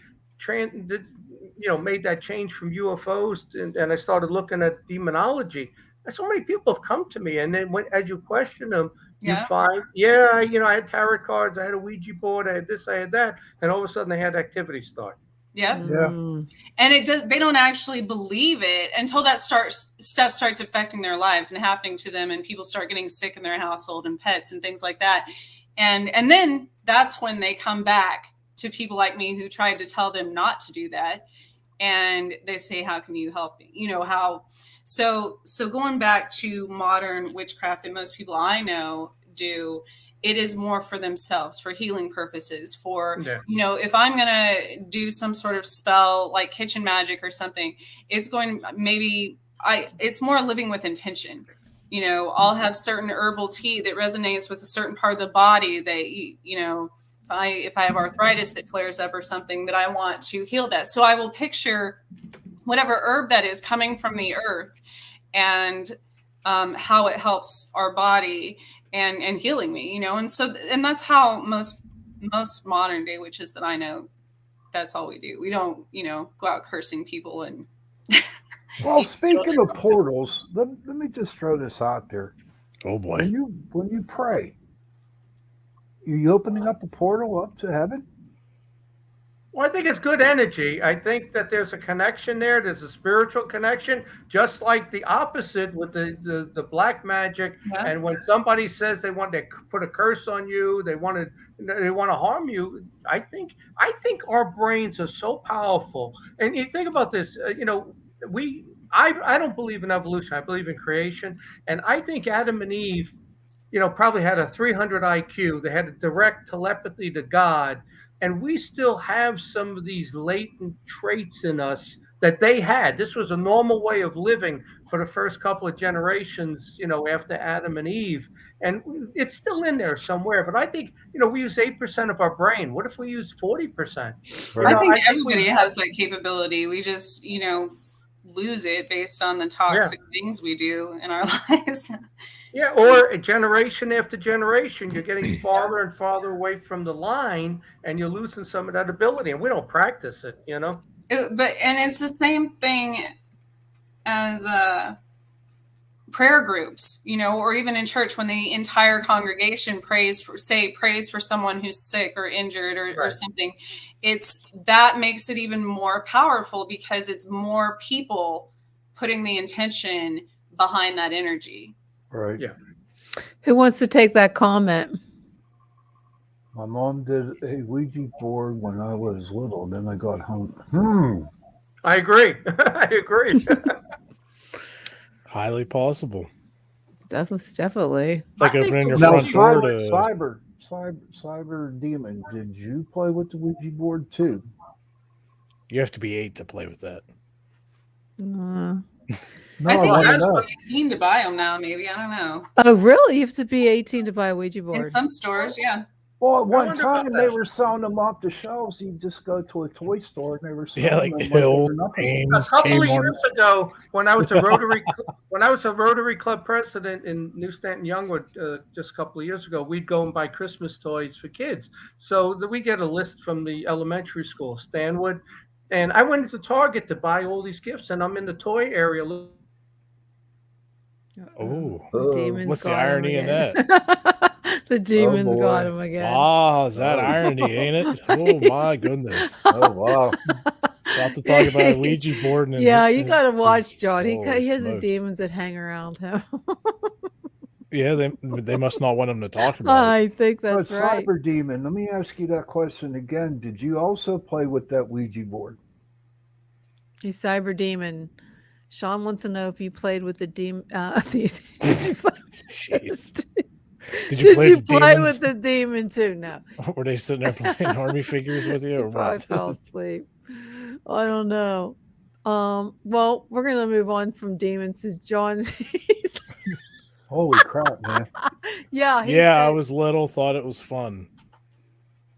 made that change from UFOs and I started looking at demonology. So many people have come to me, and then as you question them, you find, I had tarot cards, I had a Ouija board, I had this, I had that, and all of a sudden they had activity start. Yeah. And they don't actually believe it until that stuff starts affecting their lives and happening to them, and people start getting sick in their household and pets and things like that. And then that's when they come back to people like me who tried to tell them not to do that. And they say, how can you help me? So going back to modern witchcraft that most people I know do, it is more for themselves, for healing purposes, if I'm going to do some sort of spell like kitchen magic or something, it's more living with intention. I'll have certain herbal tea that resonates with a certain part of the body that, if I have arthritis that flares up or something, that I want to heal that. So I will picture whatever herb that is coming from the earth and how it helps our body and healing me, and that's how most modern day witches that I know, that's all we do. We don't, go out cursing people and. Well, speaking of portals, let me just throw this out there. Oh boy. When you pray, are you opening up a portal up to heaven? Well, I think it's good energy. I think that there's a connection there. There's a spiritual connection, just like the opposite with the black magic. Yeah. And when somebody says they want to put a curse on you, they want to harm you. I think our brains are so powerful. And you think about this. I don't believe in evolution. I believe in creation. And I think Adam and Eve, probably had a 300 IQ. They had a direct telepathy to God. And we still have some of these latent traits in us that they had. This was a normal way of living for the first couple of generations, after Adam and Eve. And it's still in there somewhere. But I think, we use 8% of our brain. What if we use 40%? I think everybody has that capability. We just, lose it based on the toxic things we do in our lives. Yeah, or generation after generation, you're getting farther and farther away from the line, and you're losing some of that ability. And we don't practice it, And it's the same thing as prayer groups, or even in church when the entire congregation prays for someone who's sick or injured or something. That makes it even more powerful because it's more people putting the intention behind that energy. Right. Yeah. Who wants to take that comment? My mom did a Ouija board when I was little. Then I got home. I agree. I agree. Highly possible. Definitely. It's like opening your Now, front door to cyber demon. Did you play with the Ouija board too? You have to be 8 to play with that. No, I think I that's don't know. 18 to buy them now, maybe. I don't know. Oh, really? You have to be 18 to buy a Ouija board? In some stores, yeah. Well, at one wonder about time they that. were selling them off the shelves. You just go to a toy store and they were selling Yeah, like them Hill, they were nothing. A Ames, couple of Kmart. years ago, when I was a Rotary Club president in New Stanton Youngwood, just a couple of years ago, we'd go and buy Christmas toys for kids. So we get a list from the elementary school, Stanwood, and I went into Target to buy all these gifts, and I'm in the toy area. Oh, The demons what's the got him irony in again. that? The demons boy. got him again. Ah, is that irony, ain't it? Oh my goodness. Oh wow! About to talk about a Ouija board. And Yeah, you got to watch John. He Holy has the smokes. demons that hang around him. Yeah, they must not want him to talk about it. I think that's But right. Cyber Demon, let me ask you that question again. Did you also play with that Ouija board? He's cyber demon. Sean wants to know if you played with the demon. Did you play, Jeez. did you play you with play demons? with the demon too? No. Were they sitting there playing army figures with you or He probably what? fell asleep. I don't know. Well, we're gonna move on from demons. Since John, he's, Holy crap, man! yeah, he Yeah, I said- was little, thought it was fun.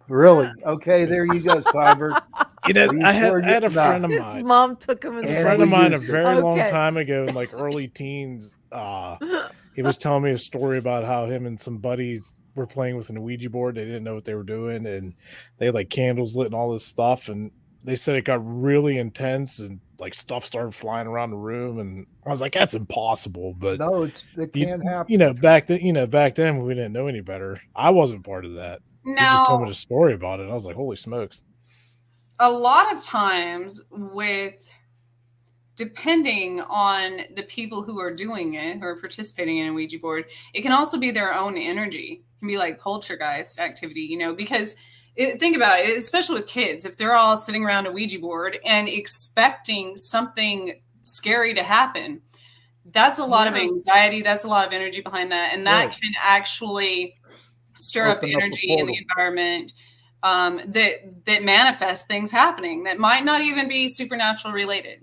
Really? Okay, there you go, Cyber. You know, Are you I had sure a you're friend of his mine. mom took him in A the And friend we of mine a used it. very long Okay. time ago in like early teens, he was telling me a story about how him and some buddies were playing with an Ouija board. They didn't know what they were doing, and they had like candles lit and all this stuff. And they said it got really intense and like stuff started flying around the room. And I was like, that's impossible. But No, it can't happen. you know, back then we didn't know any better. I wasn't part of that. He just told me Now, the story about it. And I was like, holy smokes. a lot of times depending on the people who are doing it or participating in a Ouija board, it can also be their own energy. It can be like poltergeist activity, because think about it, especially with kids, if they're all sitting around a Ouija board and expecting something scary to happen, that's a lot of anxiety. That's a lot of energy behind that. And that can actually stir up Open up a energy in the portal. environment that manifests things happening that might not even be supernatural related.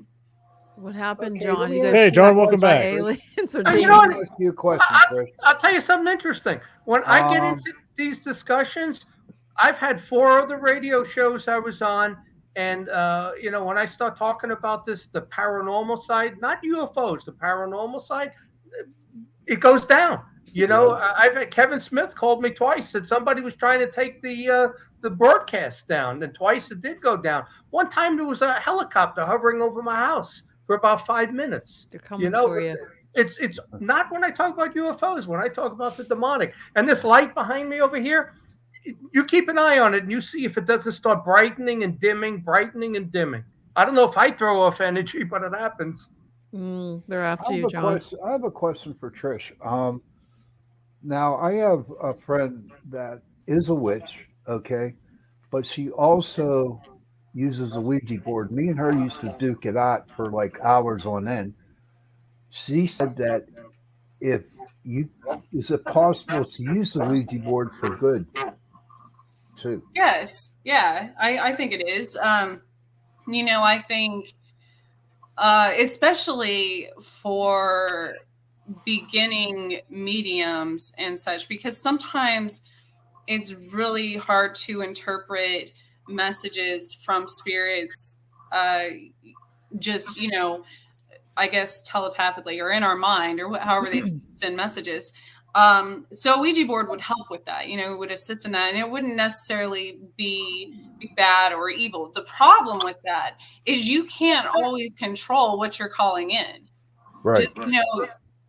What happened, Okay, John? let me You got ask Hey, you John, that welcome question, back. aliens or You demons? know what? Let me ask you a question, Chris. I'll tell you something interesting. When I get into these discussions, I've had 4 other radio shows I was on. And, when I start talking about the paranormal side, not UFOs, the paranormal side, it goes down. I've had Kevin Smith called me twice, said somebody was trying to take the broadcast down, and twice it did go down. One time there was a helicopter hovering over my house for about 5 minutes. They're coming for you. It's not when I talk about UFOs, when I talk about the demonic. And this light behind me over here, you keep an eye on it and you see if it doesn't start brightening and dimming. I don't know if I throw off energy, but it happens. They're after you, John. I have a question for Trish. Now I have a friend that is a witch, okay, but she also uses a Ouija board. Me and her used to duke it out for like hours on end. She said that is it possible to use the Ouija board for good too? Yes. Yeah, I think it is. I think especially for beginning mediums and such, because sometimes it's really hard to interpret messages from spirits just, I guess telepathically or in our mind or however they send messages. So Ouija board would help with that, it would assist in that, and it wouldn't necessarily be bad or evil. The problem with that is you can't always control what you're calling in. Right. Just,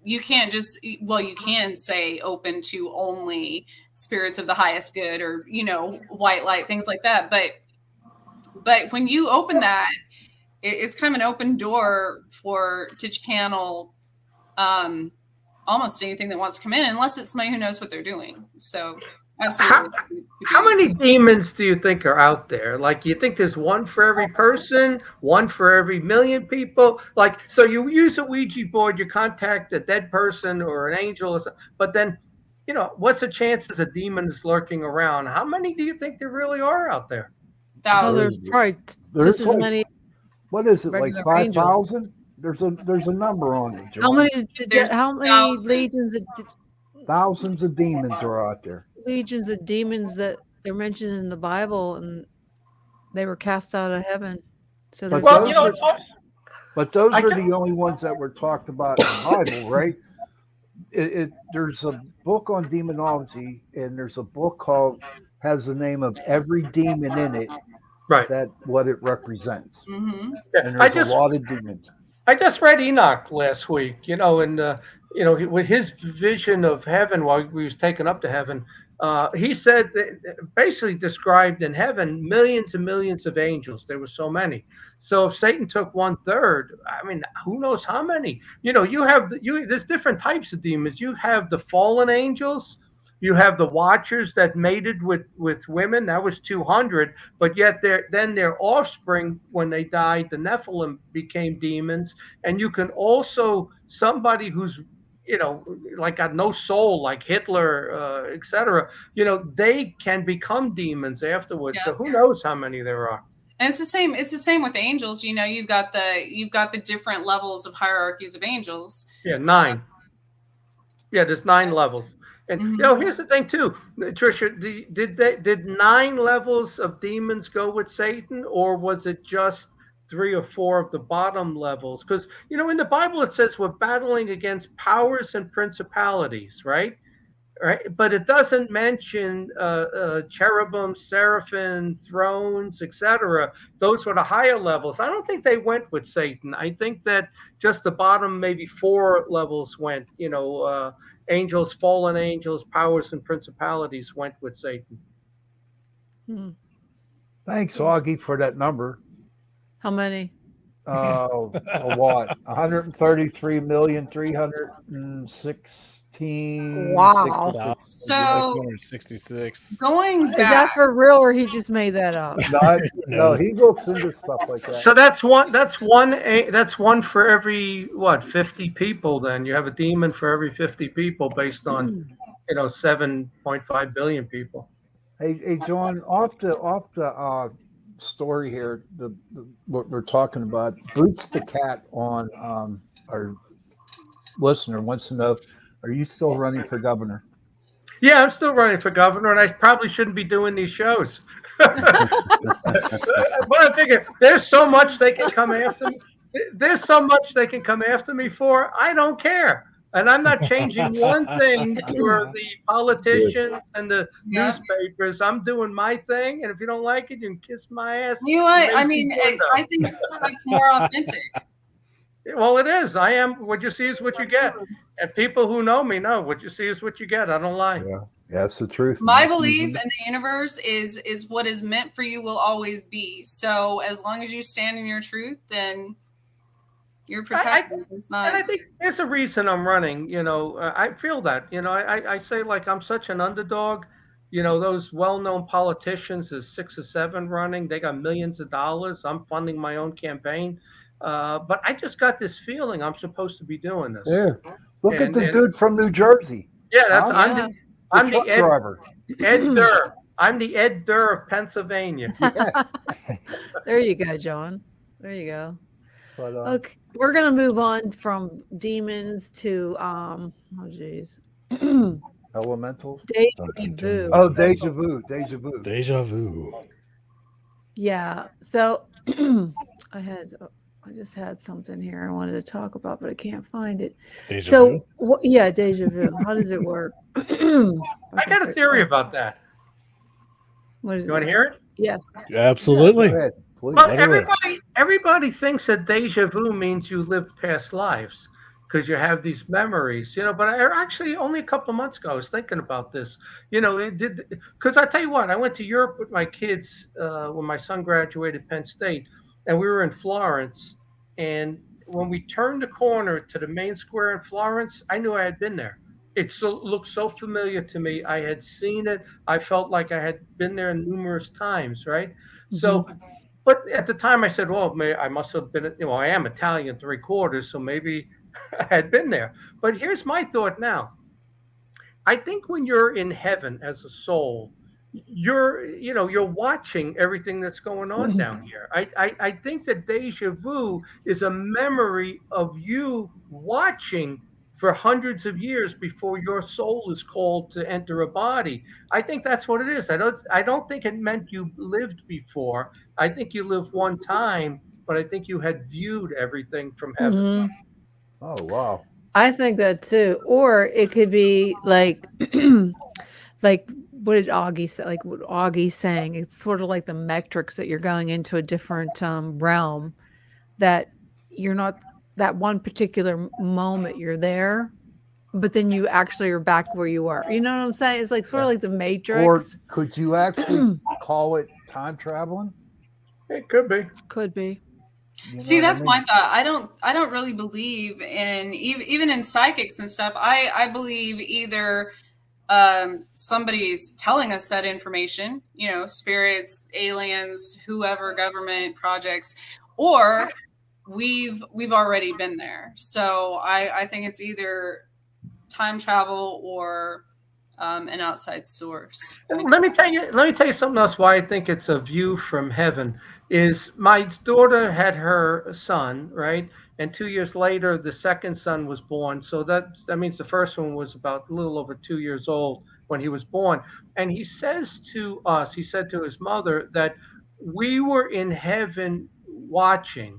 you can't just, you can say open to only spirits of the highest good or, white light, things like that. But when you open that, it's kind of an open door to channel almost anything that wants to come in, unless it's somebody who knows what they're doing. So absolutely. How many demons do you think are out there? Like, you think there's one for every person, one for every million people? Like, so you use a Ouija board, you contact a dead person or an angel, but then, what's the chances a demon is lurking around? How many do you think there really are out there? There's probably just as many. What is it, like regular angels. 5,000? There's a number on it, John. How many legions Thousands of demons are out there. Legions of demons that they're mentioned in the Bible, and they were cast out of heaven. So But Well, those are the only ones that were talked about in the Bible, right? There's a book on demonology, and there's a book has the name of every demon in it. Right. That what it represents. Mm-hmm. And there's a lot of demons. I just read Enoch last week, and with his vision of heaven while he was taken up to heaven, he said basically described in heaven millions and millions of angels. There were so many. So if Satan took 1/3, I mean, who knows how many? There's different types of demons. You have the fallen angels. You have the watchers that mated with women. That was 200. But yet their offspring, when they died, the Nephilim became demons. And you can also, somebody who's, like got no soul, like Hitler, etc., they can become demons afterwards. Yeah. So who knows how many there are. And it's the same with angels. You've got the different levels of hierarchies of angels. Yeah, 9. Yeah, there's 9 levels. And here's the thing too, Tricia. Did 9 levels of demons go with Satan, or was it just 3 or 4 of the bottom levels? Because in the Bible it says we're battling against powers and principalities, right? But it doesn't mention cherubim, seraphim, thrones, etc. Those were the higher levels. I don't think they went with Satan. I think that just the bottom, maybe 4 levels went. Angels, fallen angels, powers, and principalities went with Satan. Thanks, Augie, for that number. How many? A lot. 133,316. Wow. So 166. going back. Is that for real, or he just made that up? No, he looks into stuff like that. So that's one for every 50 people. Then you have a demon for every 50 people, based on 7.5 billion people. Hey, John, off the story here, what we're talking about, Boots the Cat on our listener wants to know, are you still running for governor? Yeah, I'm still running for governor, and I probably shouldn't be doing these shows. But I figure there's so much they can come after me. There's so much they can come after me for. I don't care. And I'm not changing one thing for the politicians and the newspapers. I'm doing my thing, and if you don't like it, you can kiss my ass. I think that's more authentic. Well, it is. I am. What you see is what you get. And people who know me know what you see is what you get. I don't lie. That's the truth. My belief in the universe is what is meant for you will always be. So as long as you stand in your truth, then you're protected. And I think there's a reason I'm running. I feel that. I say like I'm such an underdog. Those well-known politicians, there's 6 or 7 running. They got millions of dollars. I'm funding my own campaign. But I just got this feeling I'm supposed to be doing this. Yeah. Look at the dude from New Jersey. Yeah, I'm the the driver. Ed Durr. I'm the Ed Durr of Pennsylvania. Yeah. There you go, John. There you go. But, Okay, we're gonna move on from demons to oh geez, elementals. deja vu. Oh, deja vu. Deja vu. Deja vu. Yeah. So I just had something here I wanted to talk about, but I can't find it. Deja vu? Yeah, deja vu. How does it work? I got a theory about that. What is You want to hear it? Yes. Absolutely. Go ahead, please. Well, everybody thinks that deja vu means you lived past lives because you have these memories, But I actually only a couple of months ago I was thinking about this, because I tell you what, I went to Europe with my kids when my son graduated Penn State, and we were in Florence, and when we turned the corner to the main square in Florence, I knew I had been there. It looked so familiar to me. I had seen it. I felt like I had been there numerous times, right? Mm-hmm. So, but at the time I said, well, I must have been, I am Italian 3/4, so maybe I had been there. But here's my thought now. I think when you're in heaven as a soul, you're watching everything that's going on down here. I think that deja vu is a memory of you watching for hundreds of years before your soul is called to enter a body. I think that's what it is. I don't think it meant you lived before. I think you lived one time, but I think you had viewed everything from heaven. Mm-hmm. Oh, wow. I think that too. Or it could be like like what did Augie say? Like what Augie's saying, it's sort of like the metrics that you're going into a different realm, that you're not that one particular moment you're there, but then you actually are back where you are. You know what I'm saying? It's like sort of like the Matrix. Or could you actually call it time traveling? It could be. Could be. See, that's my thought. I don't really believe in even in psychics and stuff. I believe either somebody's telling us that information, spirits, aliens, whoever, government projects, or we've already been there. So I think it's either time travel or an outside source. Let me tell you something else why I think it's a view from heaven. Is my daughter had her son, right? And 2 years later, the second son was born. So that means the first one was about a little over 2 years old when he was born. And he says to us, he said to his mother that we were in heaven watching,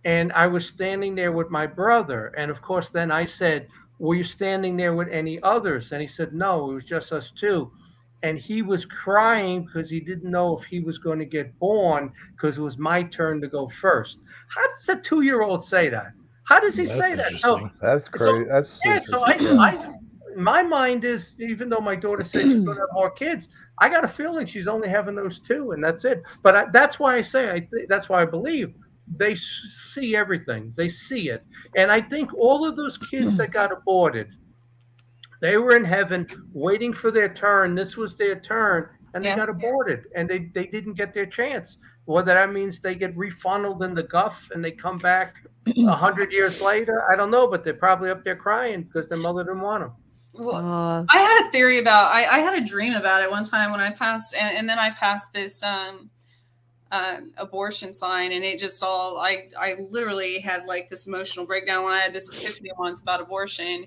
and I was standing there with my brother. And of course, then I said, were you standing there with any others? And he said, no, it was just us two. And he was crying because he didn't know if he was going to get born because it was my turn to go first. How does a 2-year-old say that? How does he say that? So, that's crazy. So my mind is, even though my daughter says she's going to have more kids, I got a feeling she's only having those 2, and that's it. But that's why I say, that's why I believe they see everything. They see it. And I think all of those kids that got aborted, they were in heaven waiting for their turn. This was their turn, and they got aborted, and they didn't get their chance. Whether that means they get refunneled in the guff and they come back 100 years later, I don't know, but they're probably up there crying because their mother didn't want them. Well, I had a theory about, I had a dream about it one time when I passed, and then I passed this abortion sign, and it just all, I literally had like this emotional breakdown when I had this epiphany once about abortion,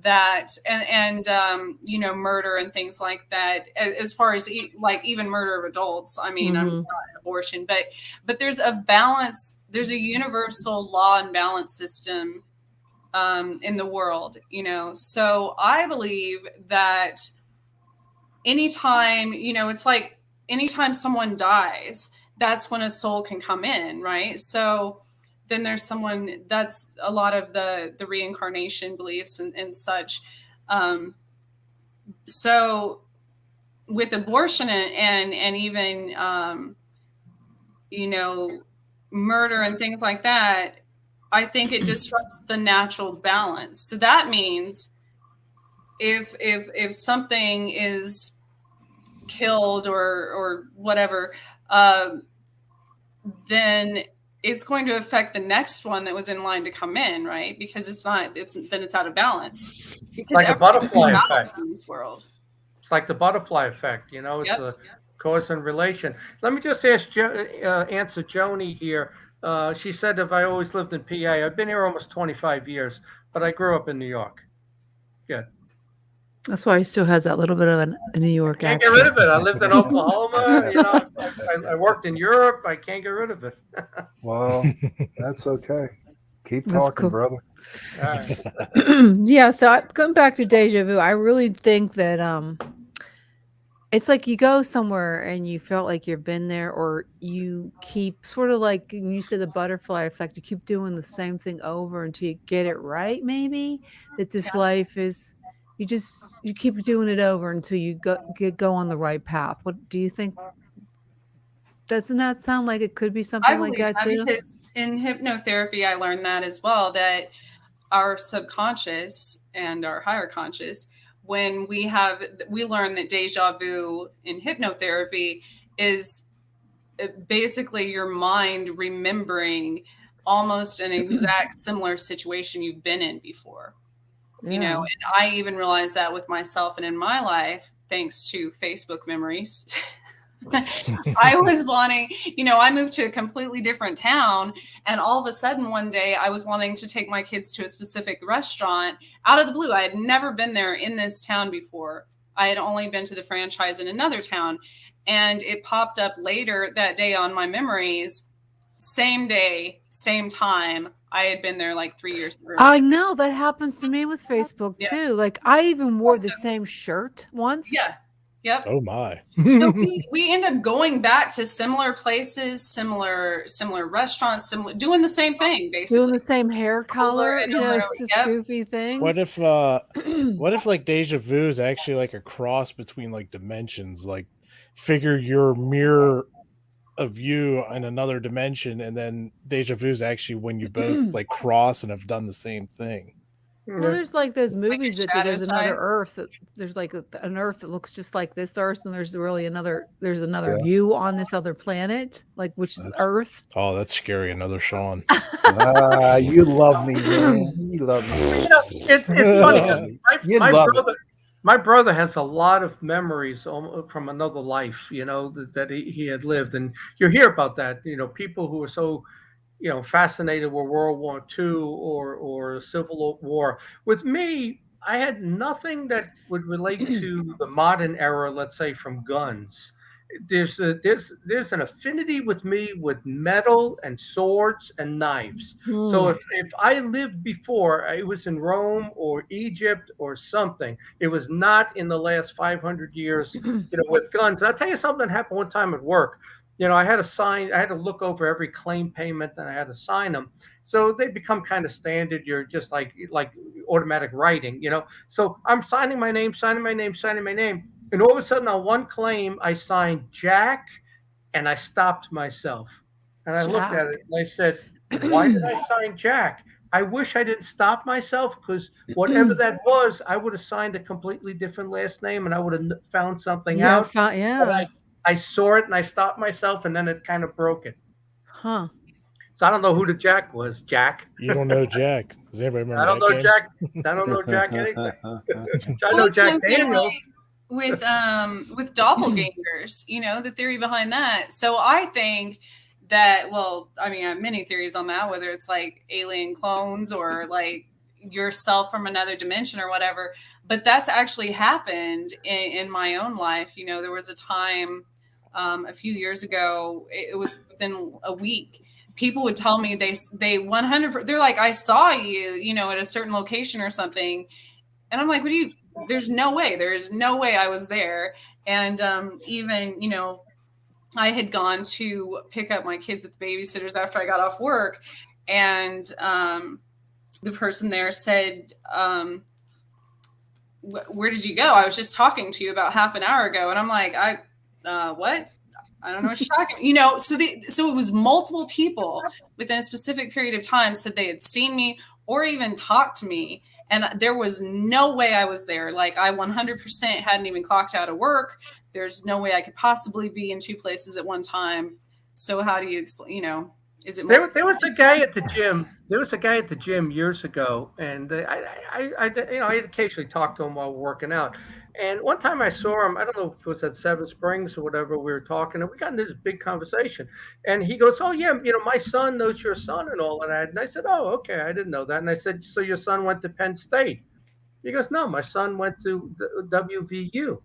that and murder and things like that, as far as like even murder of adults. I mean, I'm not an abortion, but there's a balance, there's a universal law and balance system in the world, so I believe that anytime, it's like anytime someone dies, that's when a soul can come in, right? So then there's someone, that's a lot of the reincarnation beliefs and such. So with abortion and even murder and things like that, I think it disrupts the natural balance. So that means if something is killed or whatever, then it's going to affect the next one that was in line to come in, right? Because it's out of balance. Because like a butterfly effect in this world. It's like the butterfly effect, it's a cause and relation. Let me just answer Joni here. She said, if I always lived in PA, I've been here almost 25 years, but I grew up in New York. Good. That's why he still has that little bit of a New York Can't accent. get rid of it. I lived in Oklahoma. I worked in Europe. I can't get rid of it. Well, that's okay. Keep talking, cool. brother. All right. Yeah, so going back to Deja Vu, I really think that it's like you go somewhere and you felt like you've been there, or you keep sort of like you said, the butterfly effect. You keep doing the same thing over until you get it right. Maybe that this life is. You keep doing it over until you go on the right path. What do you think? Doesn't that sound like it could be something like that too? Because in hypnotherapy, I learned that as well, that our subconscious and our higher conscious, when we learn that deja vu in hypnotherapy is basically your mind remembering almost an exact similar situation you've been in before. Yeah. And I even realized that with myself and in my life, thanks to Facebook memories. I was wanting, I moved to a completely different town, and all of a sudden one day I was wanting to take my kids to a specific restaurant out of the blue. I had never been there in this town before. I had only been to the franchise in another town, and it popped up later that day on my memories. Same day, same time. I had been there like 3 years earlier. I know that happens to me with Facebook too. Like I even wore the same shirt once. Yeah. Yep. Oh my. So we end up going back to similar places, similar restaurants, doing the same thing, basically. Doing the same hair color, it's just goofy things. What if like deja vu is actually like a cross between like dimensions, like figure your mirror of you in another dimension, and then deja vu is actually when you both like cross and have done the same thing. Well, there's like those movies like that there's another side. Earth. There's like an Earth that looks just like this Earth, and there's another view on this other planet, like which is Earth. Oh, that's scary. Another Sean. You love me, man. You love me. It's funny. My brother has a lot of memories from another life, that he had lived, and you hear about that. People who are so fascinated with World War II or Civil War. With me, I had nothing that would relate to the modern era, let's say from guns. There's an affinity with me with metal and swords and knives. So if I lived before, I was in Rome or Egypt or something. It was not in the last 500 years, with guns. And I'll tell you something happened one time at work. I had to look over every claim payment and I had to sign them. So they become kind of standard. You're just like automatic writing, So I'm signing my name. And all of a sudden on one claim, I signed Jack and I stopped myself. And I looked at it and I said, why did I sign Jack? I wish I didn't stop myself, because whatever that was, I would have signed a completely different last name and I would have found something out. I saw it and I stopped myself, and then it kind of broke it. Huh. So I don't know who the Jack was. Jack. You don't know Jack. Does anybody remember? I don't know Jack. I don't know Jack anything. I know Jack Daniels. With doppelgangers, the theory behind that. So I think that, I have many theories on that, whether it's like alien clones or like yourself from another dimension or whatever. But that's actually happened in my own life. There was a time a few years ago, it was within a week. People would tell me they 100%, they're like, I saw you, at a certain location or something. And I'm like, there's no way I was there. And even, I had gone to pick up my kids at the babysitters after I got off work. And the person there said, where did you go? I was just talking to you about half an hour ago. And I'm like, what? I don't know what you're talking about. So it was multiple people within a specific period of time said they had seen me or even talked to me. And there was no way I was there. Like, I 100% hadn't even clocked out of work. There's no way I could possibly be in two places at one time. So how do you explain, is it there was a guy at the gym. There was a guy at the gym years ago, and I occasionally talk to him while we're working out. And one time I saw him, I don't know if it was at Seven Springs or whatever, we were talking, and we got into this big conversation. And he goes, oh, yeah, my son knows your son and all of that. And I said, oh, okay, I didn't know that. And I said, so your son went to Penn State? He goes, no, my son went to WVU.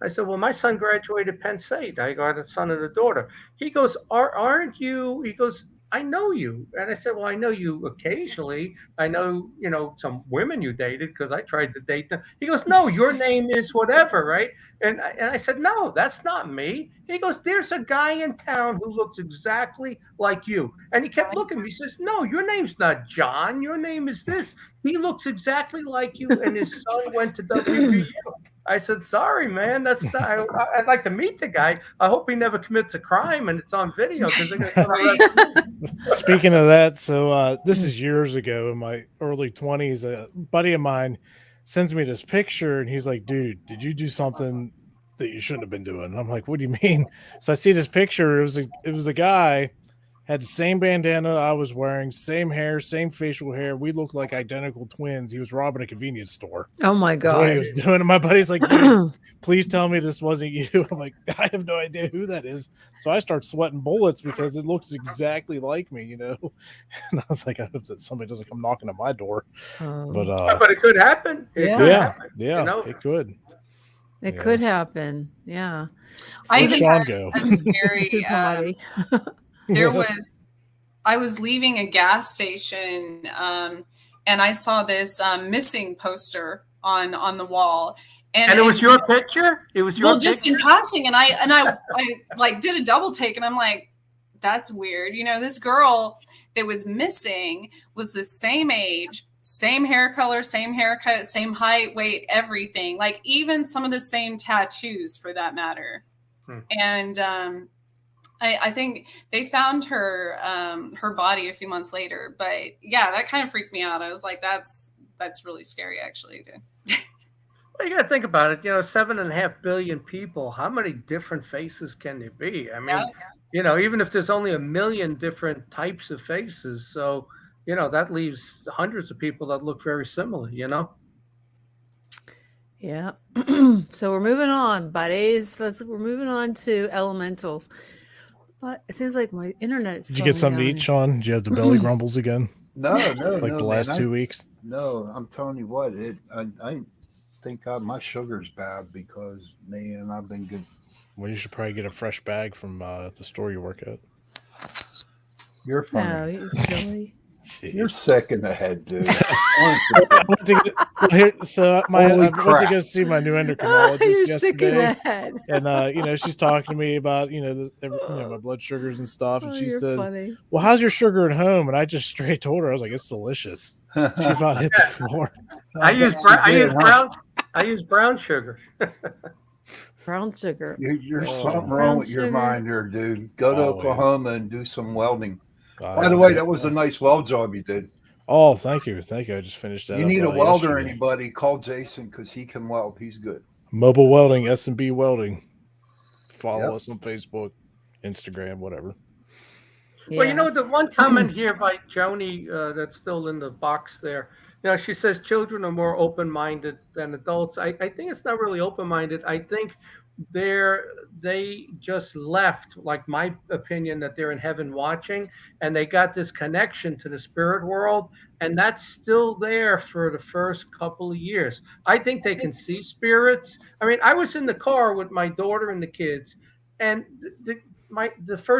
I said, well, my son graduated Penn State. I got a son and a daughter. He goes, aren't you? He goes, I know you. And I said, well, I know you occasionally. I know, some women you dated because I tried to date them. He goes, no, your name is whatever, right? And I said, no, that's not me. He goes, there's a guy in town who looks exactly like you. And he kept looking at me. He says, no, your name's not John. Your name is this. He looks exactly like you. And his son went to WVU. I said, sorry, man. That's not, I'd like to meet the guy. I hope he never commits a crime and it's on video because they're going to Speaking of that, so this is years ago in my early 20s. A buddy of mine sends me this picture and he's like, dude, did you do something that you shouldn't have been doing? And I'm like, what do you mean? So I see this picture. It was a guy, had the same bandana I was wearing, same hair, same facial hair. We looked like identical twins. He was robbing a convenience store. Oh my That's God. what he was doing. And my buddy's like, dude, please tell me this wasn't you. I'm like, I have no idea who that is. So I start sweating bullets because it looks exactly like me, And I was like, I hope that somebody doesn't come knocking at my door. But it could happen. It could. It could happen. Yeah. I even Sean had go. a scary. I was leaving a gas station, and I saw this missing poster on the wall. And it was your picture? It was your picture? Just in passing. And I like did a double take and I'm like, that's weird. This girl that was missing was the same age, same hair color, same haircut, same height, weight, everything. Like even some of the same tattoos for that matter. And I think they found her body a few months later. But yeah, that kind of freaked me out. I was like, that's really scary actually. Well, you got to think about it. 7.5 billion people. How many different faces can there be? I mean, even if there's only 1 million different types of faces, so that leaves hundreds of people that look very similar. Yeah. So we're moving on, buddies. We're moving on to elementals. But it seems like my internet is. Did you get something to eat, Sean? Did you have the belly grumbles again? No, like the last 2 weeks. No, I'm telling you what. I think my sugar's bad because, man, I've been good. Well, you should probably get a fresh bag from the store you work at. You're funny. No, you're silly. You're sick in the head, dude. Once I go see my new endocrinologist You're yesterday, sick in the head. And she's talking to me about my blood sugars and stuff, and she says, funny. "Well, how's your sugar at home?" And I just straight told her, I was like, "It's delicious." She about hit the floor. I use brown sugar. Brown sugar. You're something wrong with your mind here, dude. Go to Oklahoma and do some welding. By the know. way, that was a nice weld job you did. Oh, thank you. I just finished that. You up, need a welder, yesterday. anybody? Call Jason because he can weld. He's good. Mobile Welding, S&B Welding. Follow us on Facebook, Instagram, whatever. Well, the one comment here by Joni that's still in the box there. She says children are more open-minded than adults. I think it's not really open-minded. I think they just left, like my opinion, that they're in heaven watching, and they got this connection to the spirit world, and that's still there for the first couple of years. I think they can see spirits. I mean, I was in the car with my daughter and the kids, and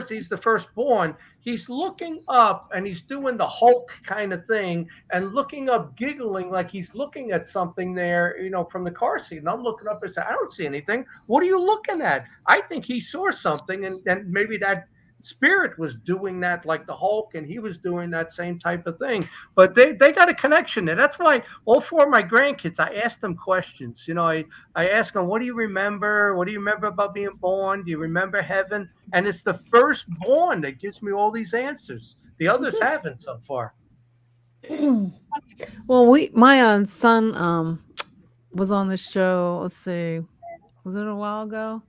he's the firstborn. He's looking up and he's doing the Hulk kind of thing and looking up, giggling like he's looking at something there, from the car seat. And I'm looking up and say, I don't see anything. What are you looking at? I think he saw something, and maybe that Spirit was doing that like the Hulk, and he was doing that same type of thing. But they got a connection there. That's why all four of my grandkids, I asked them questions. I ask them, what do you remember? What do you remember about being born? Do you remember heaven? And it's the firstborn that gives me all these answers. The others haven't so far. Well, my son was on the show. Let's see, was it a while ago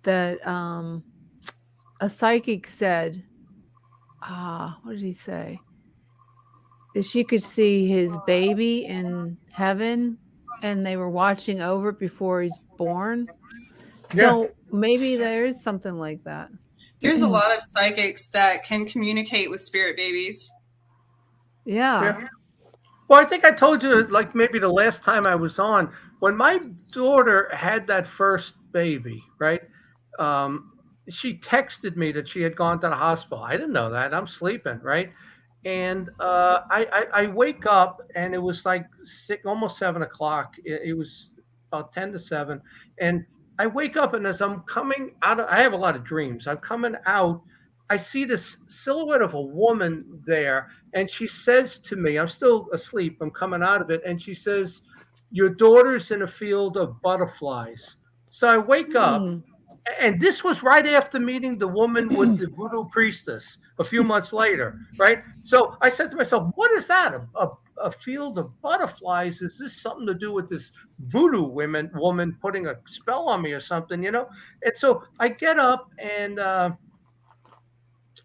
that a psychic said, what did he say? That she could see his baby in heaven, and they were watching over it before he's born. So maybe there is something like that. There's a lot of psychics that can communicate with spirit babies. Yeah. Well, I think I told you, like maybe the last time I was on, when my daughter had that first baby, right? She texted me that she had gone to the hospital. I didn't know that. I'm sleeping, right? And I wake up, and it was like almost 7 o'clock. It was about 10 to 7. And I wake up, and as I'm coming out, I have a lot of dreams. I'm coming out. I see this silhouette of a woman there, and she says to me, I'm still asleep, I'm coming out of it, and she says, your daughter's in a field of butterflies. So I wake up, and this was right after meeting the woman with the voodoo priestess a few months later, right? So I said to myself, what is that? A field of butterflies? Is this something to do with this voodoo woman putting a spell on me or something, And so I get up, and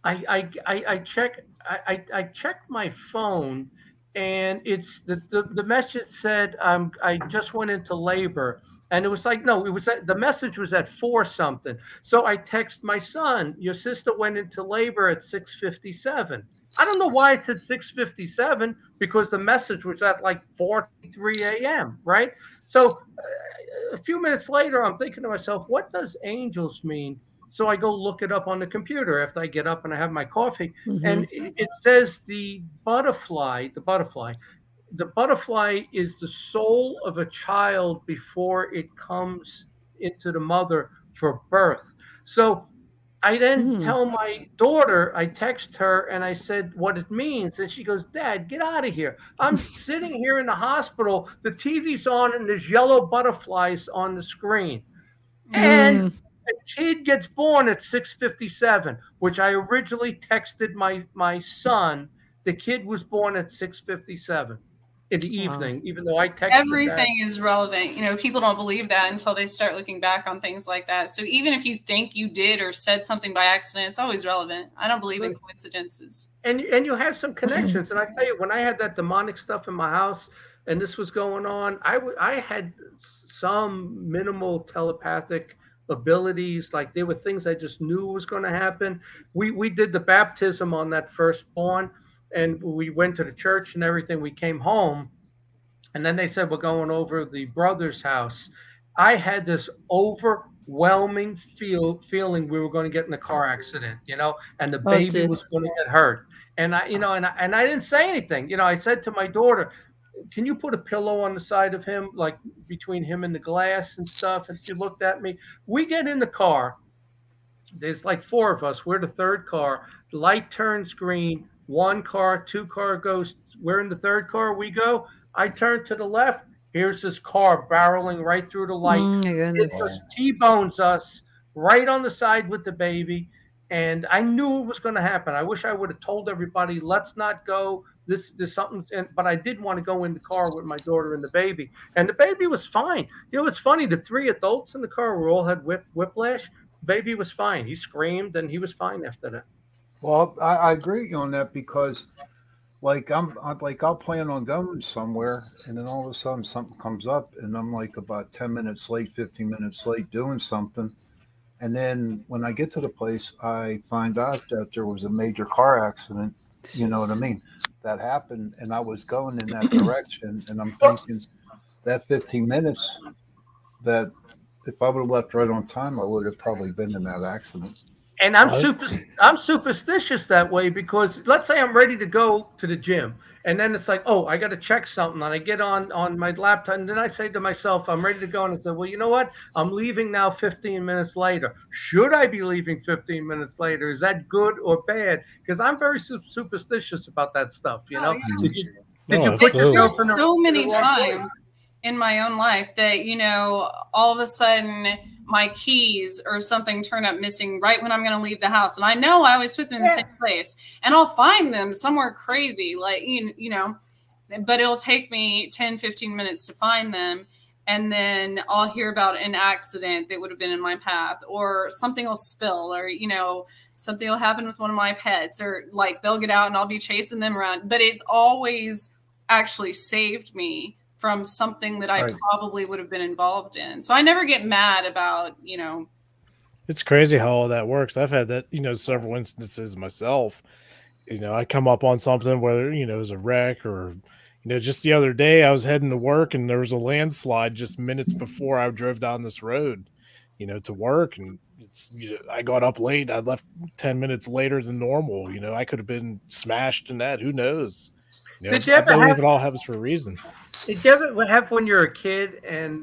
I check my phone, and it's the message said I just went into labor, and it was like, no, it was the message was at 4 something. So I text my son, your sister went into labor at 6:57. I don't know why it said 6:57, because the message was at like 4:03 a.m. right? So a few minutes later, I'm thinking to myself, what does angels mean? So I go look it up on the computer after I get up and I have my coffee, and it says the butterfly is the soul of a child before it comes into the mother for birth. So I then tell my daughter, I text her, and I said what it means, and she goes, Dad, get out of here. I'm sitting here in the hospital, the TV's on, and there's yellow butterflies on the screen. And a kid gets born at 6:57, which I originally texted my son. The kid was born at 6:57 in the evening, even though I texted everything is relevant. People don't believe that until they start looking back on things like that. So even if you think you did or said something by accident, it's always relevant. I don't believe in coincidences. And you have some connections. And I tell you, when I had that demonic stuff in my house and this was going on, I had some minimal telepathic abilities. Like there were things I just knew was going to happen. We did the baptism on that firstborn, and we went to the church and everything. We came home, and then they said we're going over the brother's house. I had this overwhelming feeling we were going to get in a car accident, and the baby was going to get hurt. And I didn't say anything. I said to my daughter, can you put a pillow on the side of him, like between him and the glass and stuff? And she looked at me. We get in the car. There's like 4 of us. We're the third car. The light turns green. 1 car, 2 car goes. We're in the third car. We go. I turn to the left. Here's this car barreling right through the light. It just T-bones us right on the side with the baby. And I knew it was going to happen. I wish I would have told everybody, let's not go. There's something, but I did want to go in the car with my daughter and the baby. And the baby was fine. It's funny. The 3 adults in the car were all had whiplash. The baby was fine. He screamed, and he was fine after that. Well, I agree with you on that, because like I'll plan on going somewhere, and then all of a sudden something comes up, and I'm like about 10 minutes late, 15 minutes late doing something. And then when I get to the place, I find out that there was a major car accident. You know what I mean? That happened, and I was going in that direction, and I'm thinking that 15 minutes, that if I would have left right on time, I would have probably been in that accident. And I'm superstitious that way because let's say I'm ready to go to the gym and then it's like, oh, I got to check something and I get on my laptop and then I say to myself, I'm ready to go. And I say, well, you know what? I'm leaving now 15 minutes later. Should I be leaving 15 minutes later? Is that good or bad? Because I'm very superstitious about that stuff. You know, did you put yourself in so many times in my own life that, you know, all of a sudden my keys or something turn up missing right when I'm going to leave the house. And I know I always put them in the same place and I'll find them somewhere crazy, like, you know, but it'll take me 10, 15 minutes to find them. And then I'll hear about an accident that would have been in my path or something will spill or, you know, something will happen with one of my pets or like they'll get out and I'll be chasing them around. But it's always actually saved me from something that I probably would have been involved in. So I never get mad about, you know. It's crazy how all that works. I've had that, you know, several instances myself. You know, I come up on something, whether, you know, it was a wreck or, you know, just the other day I was heading to work and there was a landslide just minutes before I drove down this road, you know, to work. And it's, you know, I got up late. I left 10 minutes later than normal. You know, I could have been smashed in that. Who knows? You know, Did you ever I believe it all happens for a reason. Did you ever have when you're a kid and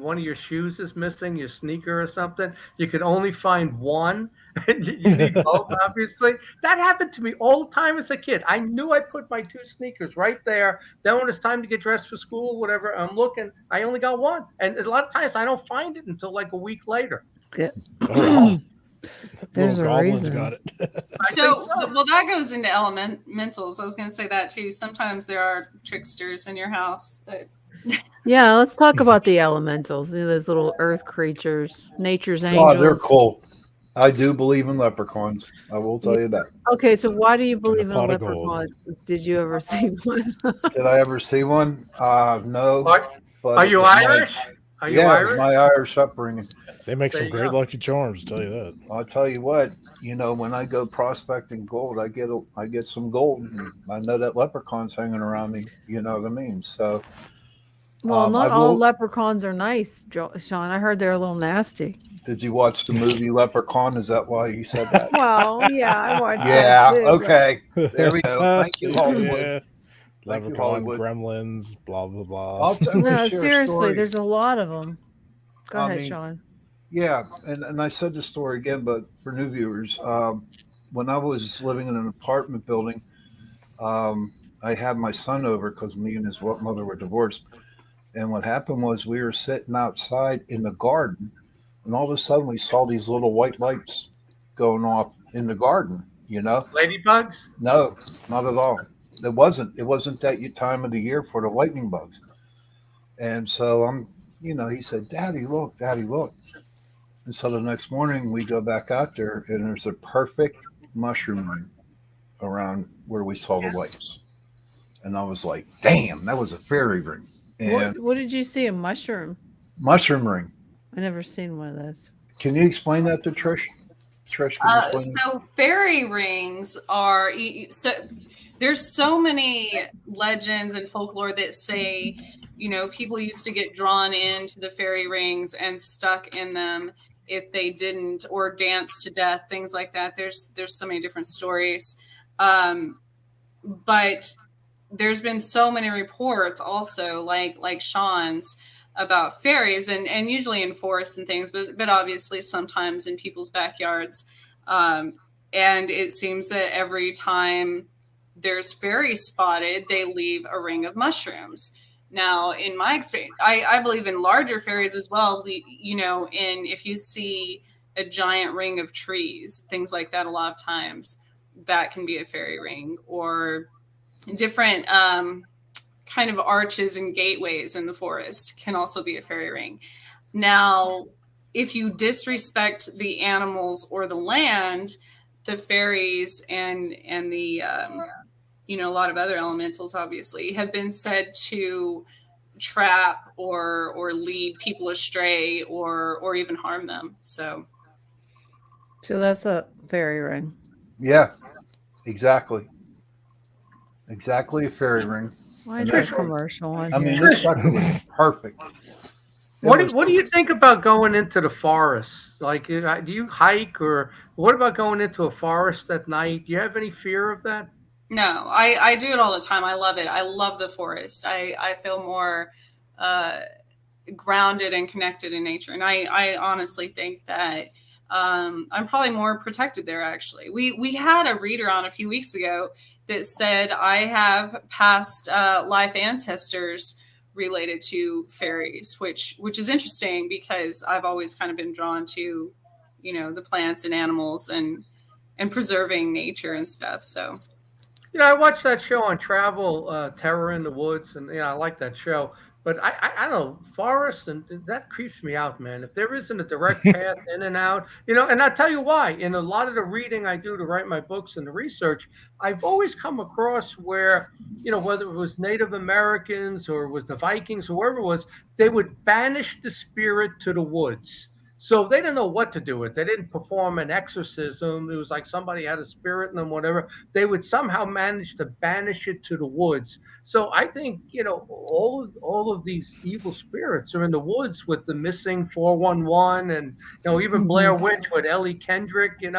one of your shoes is missing, your sneaker or something? You could only find one. And you need both, obviously. That happened to me all the time as a kid. I knew I put my two sneakers right there. Then when it's time to get dressed for school, whatever, I'm looking. I only got one, and a lot of times I don't find it until like a week later. Yeah. Oh, wow. There's Little a goblins reason. got it. So, well, that goes into elementals. I was going to say that too. Sometimes there are tricksters in your house, but Yeah, let's talk about the elementals. Those little earth creatures, nature's angels. Oh, they're cool. I do believe in leprechauns. I will tell you that. Okay, so why do you believe in a pot of gold. leprechaun? Did you ever see one? Did I ever see one? No. But Are you Irish? Are you Irish? My Irish upbringing. They make There some you great go. lucky charms, tell you that. I'll tell you what. You know, when I go prospecting gold, I get some gold. And I know that leprechaun's hanging around me. You know what I mean? So. Well, not all leprechauns are nice, Sean. I heard they're a little nasty. Did you watch the movie Leprechaun? Is that why you said that? Well, yeah, I watched Yeah. that too. Okay. There we go. Thank you, Hollywood. Yeah. Thank you, Leprechaun, Hollywood. gremlins, blah, blah, blah. I'll tell you No, a seriously, story. there's a lot of them. Go I ahead, mean, Sean. Yeah, and I said the story again, but for new viewers, when I was living in an apartment building, I had my son over because me and his mother were divorced. And what happened was we were sitting outside in the garden, and all of a sudden we saw these little white lights going off in the garden. You know, Ladybugs? no, not at all. It wasn't that time of the year for the lightning bugs. And so he said, Daddy, look. And so the next morning we go back out there and there's a perfect mushroom ring around where we saw the lights. And I was like, damn, that was a fairy ring. And What did you see? A mushroom? mushroom ring. I never seen one of those. Can you explain that to Trish? Trish, can you explain that? So fairy rings are so. There's so many legends and folklore that say, you know, people used to get drawn into the fairy rings and stuck in them if they didn't, or danced to death, things like that. There's so many different stories, but there's been so many reports also, like Sean's, about fairies, and usually in forests and things, but obviously sometimes in people's backyards. And it seems that every time there's fairies spotted, they leave a ring of mushrooms. Now, in my experience, I believe in larger fairies as well. You know, if you see a giant ring of trees, things like that, a lot of times that can be a fairy ring, or different kind of arches and gateways in the forest can also be a fairy ring. Now, if you disrespect the animals or the land, the fairies and the a lot of other elementals obviously have been said to trap or lead people astray or even harm them. So that's a fairy ring. Yeah, exactly. Exactly, a fairy ring. Why is there a commercial on I mean, here? this sucker was perfect. What do you think about going into the forest? Like, do you hike, or what about going into a forest at night? Do you have any fear of that? No, I do it all the time. I love it. I love the forest. I feel more grounded and connected in nature. And I honestly think that I'm probably more protected there, actually. We had a reader on a few weeks ago that said I have past life ancestors related to fairies, which is interesting because I've always kind of been drawn to, the plants and animals and preserving nature and stuff. So, I watched that show on Travel, Terror in the Woods, and I like that show. But I don't know, forest, and that creeps me out, man. If there isn't a direct path in and out, and I'll tell you why. In a lot of the reading I do to write my books and the research, I've always come across where, whether it was Native Americans or it was the Vikings, whoever it was, they would banish the spirit to the woods. So they didn't know what to do with it. They didn't perform an exorcism. It was like somebody had a spirit in them, whatever. They would somehow manage to banish it to the woods. So I think, all of these evil spirits are in the woods with the missing 411 and, even Blair Witch with Ellie Kendrick, I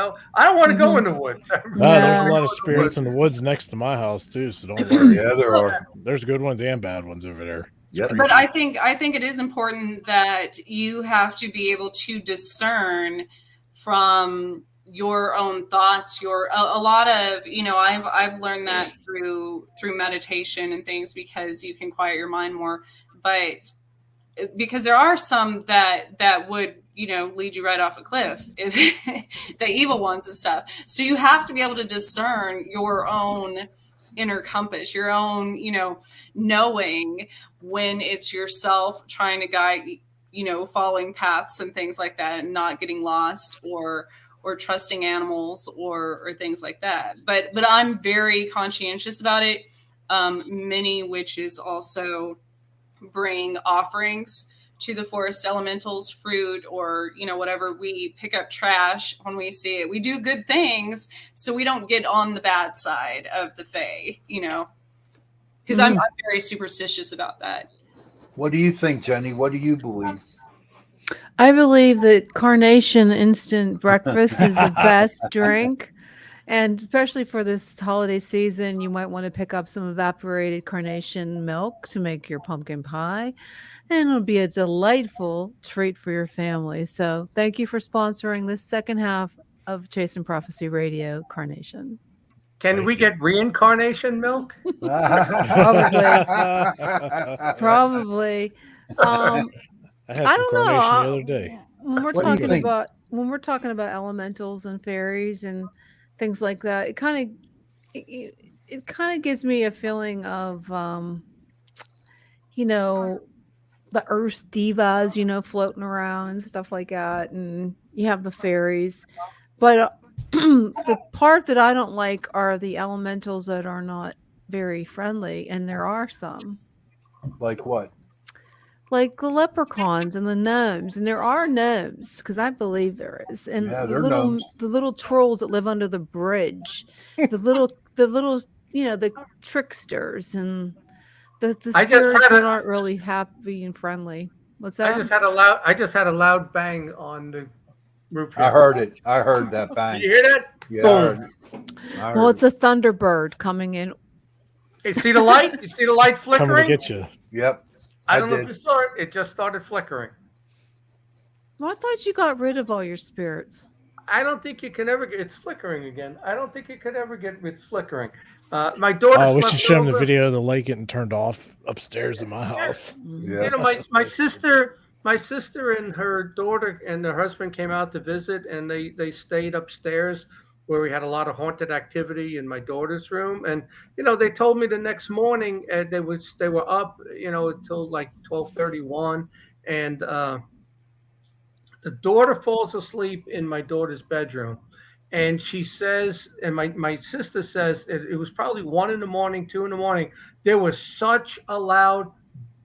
don't want to go in the woods. There's a lot of spirits in the woods next to my house too, so don't worry. Yeah, there are. There's good ones and bad ones over there. Yep. but I think it is important that you have to be able to discern from your own thoughts. A lot of, I've learned that through meditation and things, because you can quiet your mind more. But because there are some that would, lead you right off a cliff, the evil ones and stuff. So you have to be able to discern your own inner compass, your own, knowing when it's yourself trying to guide, following paths and things like that, and not getting lost or trusting animals or things like that. But I'm very conscientious about it. Many witches also bring offerings to the forest elementals, fruit, or whatever. We pick up trash when we see it. We do good things so we don't get on the bad side of the fae, because I'm very superstitious about that. What do you think, Jenny? What do you believe? I believe that carnation instant breakfast is the best drink. And especially for this holiday season, you might want to pick up some evaporated carnation milk to make your pumpkin pie. And it'll be a delightful treat for your family. So thank you for sponsoring this second half of Chasing Prophecy Radio, Carnation. Can we get reincarnation milk? Probably. I had some I don't know. carnation the other day. When we're What do you talking think? about elementals and fairies and things like that, it kind of gives me a feeling of the Earth's divas, floating around and stuff like that, and you have the fairies. But the part that I don't like are the elementals that are not very friendly, and there are some. Like what? Like the leprechauns and the gnomes, and there are gnomes, because I believe there is, and Yeah, the they're little gnomes. the little trolls that live under the bridge, the little the tricksters and the I just spirits had that a- aren't really happy and friendly. What's that? I just had a loud bang on the roof. I heard it. I heard that bang. Did you hear that? Yeah, I Boom. heard it. I heard Well, it's a thunderbird coming in. You see the light? You see the light Coming to flickering? get you. it. Yep. I don't know did. if you saw it. It just started flickering. Well, I thought you got rid of all your spirits. I don't think you can ever get. It's flickering again. I don't think you could ever get. It's flickering. My daughter. Oh, we slept should show him the over. video of the light getting turned off upstairs in my house. Yeah. My sister and her daughter and her husband came out to visit, and they stayed upstairs where we had a lot of haunted activity in my daughter's room. And they told me the next morning they were up until like 12:31, and the daughter falls asleep in my daughter's bedroom. And she says, and my sister says, it was probably 1 in the morning, 2 in the morning. There was such a loud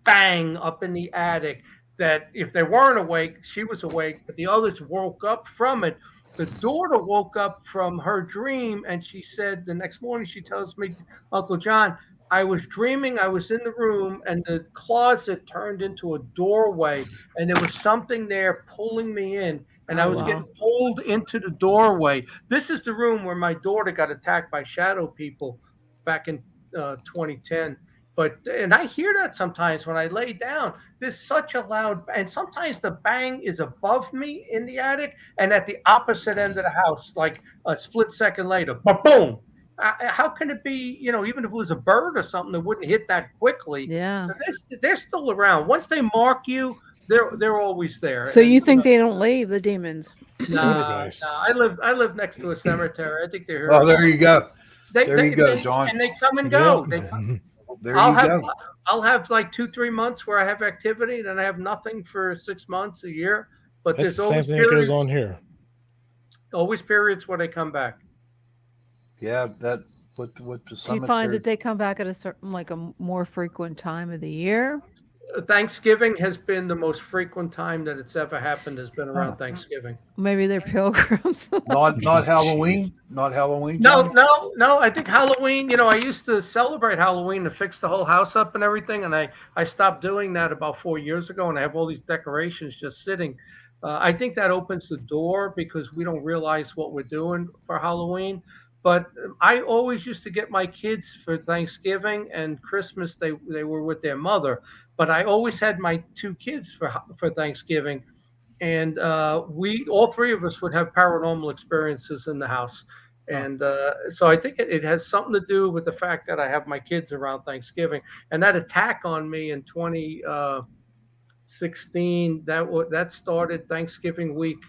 bang up in the attic that if they weren't awake, she was awake, but the others woke up from it. The daughter woke up from her dream, and she said the next morning, she tells me, Uncle John, I was dreaming I was in the room and the closet turned into a doorway and there was something there pulling me in and I Oh, was wow. getting pulled into the doorway. This is the room where my daughter got attacked by shadow people back in 2010. And I hear that sometimes when I lay down. There's such a loud, and sometimes the bang is above me in the attic and at the opposite end of the house, like a split second later, boom. How can it be, even if it was a bird or something that wouldn't hit that quickly? Yeah. They're still around. Once they mark you, they're always there. So And you think they don't leave, the demons? nah, I live next to a cemetery. I think they're here. Oh, there you go. They, There you go, John. and they come and go. There I'll you have go. I'll have like 2-3 months where I have activity, then I have nothing for 6 months, a year. But That's there's the same always thing that periods, goes on here. always periods where they come back. Yeah, that with the Do you cemetery. find that they come back at a certain, like a more frequent time of the year? Thanksgiving has been the most frequent time that it's ever happened. Has been around Thanksgiving. Maybe they're pilgrims. Not Halloween. Not Halloween. No, John? no. I think Halloween. I used to celebrate Halloween to fix the whole house up and everything, and I stopped doing that about 4 years ago, and I have all these decorations just sitting. I think that opens the door because we don't realize what we're doing for Halloween. But I always used to get my kids for Thanksgiving and Christmas. They were with their mother, but I always had my 2 kids for Thanksgiving, and we all 3 of us would have paranormal experiences in the house. And so I think it has something to do with the fact that I have my kids around Thanksgiving. And that attack on me in 2016, that started Thanksgiving week.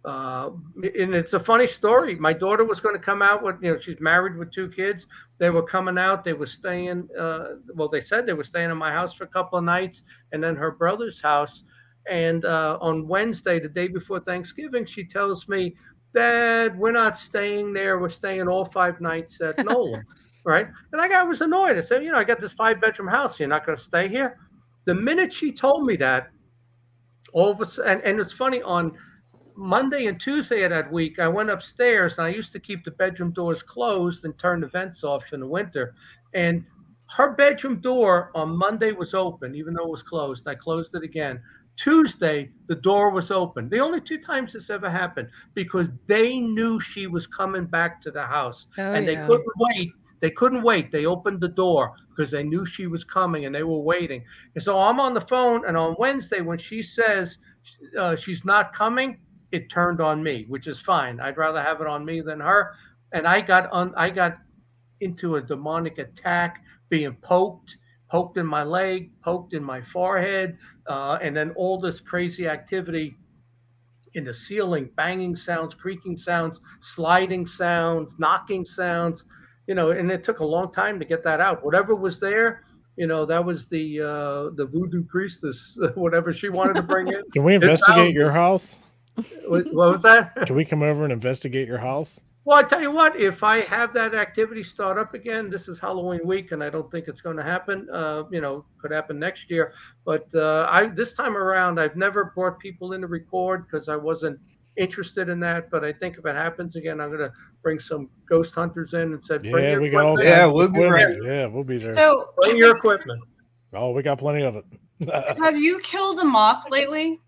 And it's a funny story. My daughter was going to come out with, she's married with 2 kids. They were coming out. They were staying. They said they were staying in my house for a couple of nights, and then her brother's house. And on Wednesday, the day before Thanksgiving, she tells me, "Dad, we're not staying there. We're staying all 5 nights at Nolan's." Right? And I was annoyed. I said, I got this 5-bedroom house. You're not going to stay here. The minute she told me that, all of a sudden, and it's funny, on Monday and Tuesday of that week, I went upstairs, and I used to keep the bedroom doors closed and turn the vents off in the winter. And her bedroom door on Monday was open, even though it was closed. I closed it again. Tuesday, the door was open. The only 2 times this ever happened, because they knew she was coming back to the house, and they couldn't wait. They couldn't wait. They opened the door because they knew she was coming, and they were waiting. And so I'm on the phone, and on Wednesday, when she says she's not coming, it turned on me, which is fine. I'd rather have it on me than her. And I got into a demonic attack, being poked in my leg, poked in my forehead, and then all this crazy activity in the ceiling, banging sounds, creaking sounds, sliding sounds, knocking sounds, and it took a long time to get that out. Whatever was there, that was the voodoo priestess, whatever she wanted to bring in. Can we investigate your house? What was that? Can we come over and investigate your house? Well, I tell you what, if I have that activity start up again, this is Halloween week, and I don't think it's going to happen. Could happen next year. But this time around, I've never brought people in to record because I wasn't interested in that. But I think if it happens again, I'm going to bring some ghost hunters in and said, "Bring your equipment." Yeah, we'll be ready. Yeah, we'll be there. So, bring your equipment. Oh, we got plenty of it. have you killed a moth lately?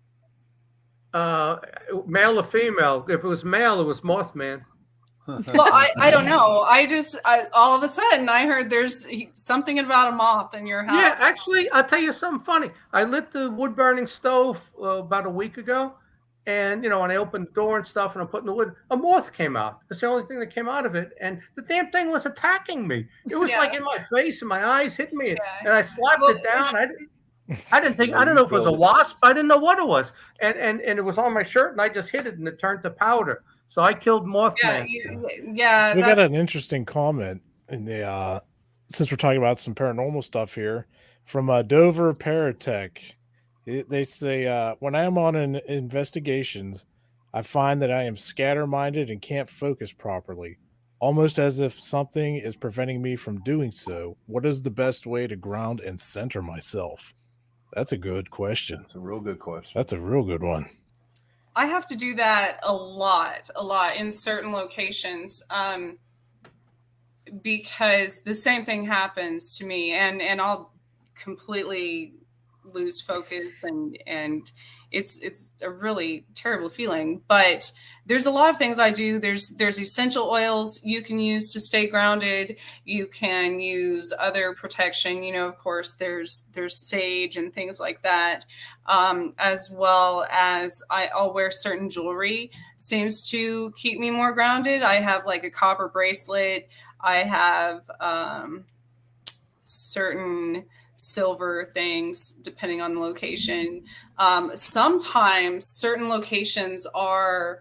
Male or female? If it was male, it was Mothman. Well, I don't know. I all of a sudden I heard there's something about a moth in your house. Yeah, actually, I'll tell you something funny. I lit the wood burning stove about a week ago, and when I opened the door and stuff, and I'm putting the wood, a moth came out. That's the only thing that came out of it, and the damn thing was attacking me. It was like in my face and my eyes, hitting me, and I slapped it down. I didn't know if it was a wasp. I didn't know what it was, and it was on my shirt, and I just hit it, and it turned to powder. So I killed Mothman. Yeah. So we got an interesting comment in the since we're talking about some paranormal stuff here from Dover Paratech. They say when I am on investigations, I find that I am scatter-minded and can't focus properly, almost as if something is preventing me from doing so. What is the best way to ground and center myself? That's a good question. That's a real good question. That's a real good one. I have to do that a lot in certain locations. because the same thing happens to me, and I'll completely lose focus, and it's a really terrible feeling. But there's a lot of things I do. There's essential oils you can use to stay grounded. You can use other protection. Of course, there's sage and things like that, as well as I'll wear certain jewelry. Seems to keep me more grounded. I have like a copper bracelet. I have certain silver things depending on the location. Sometimes certain locations are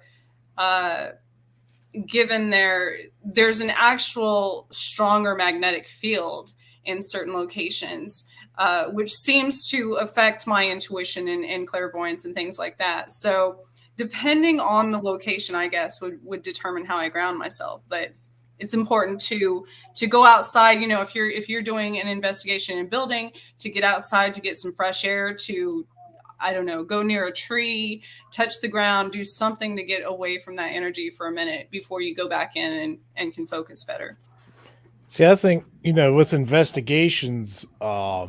given there's an actual stronger magnetic field in certain locations, which seems to affect my intuition and clairvoyance and things like that. So depending on the location, I guess would determine how I ground myself. But it's important to go outside. If you're doing an investigation in a building, to get outside, to get some fresh air, to, I don't know, go near a tree, touch the ground, do something to get away from that energy for a minute before you go back in and can focus better. See, I think, with investigations, I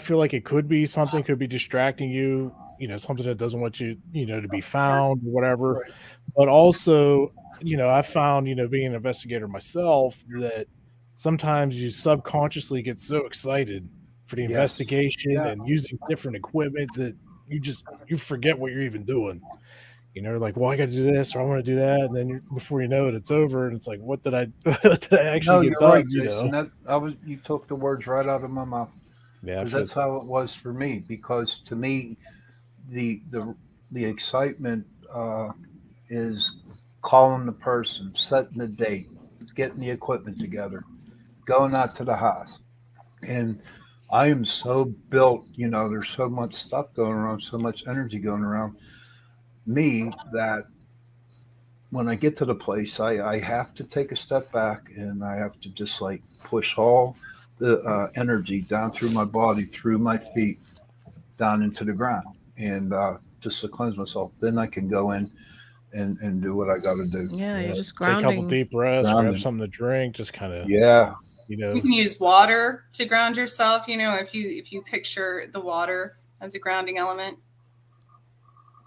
feel like it could be something, could be distracting you, something that doesn't want you, to be found or whatever. Right. But also, I found, being an investigator myself, that sometimes you subconsciously get so excited for the investigation and using different equipment that you forget what you're even doing. Like, well, I got to do this, or I want to do that, and then before you know it, it's over, and it's like, what did I actually get done? Right, Jason. You took the words right out of my mouth. Yeah, that's how it was for me. Because to me, the excitement is calling the person, setting the date, getting the equipment together, going out to the house. And I am so built, there's so much stuff going around, so much energy going around me, that when I get to the place, I have to take a step back, and I have to just like push all the energy down through my body, through my feet, down into the ground, and just to cleanse myself. Then I can go in and do what I got to do. Yeah, you're just grounding. Take a couple deep breaths, grab something to drink, just kind of. Yeah. You can use water to ground yourself. If you picture the water as a grounding element.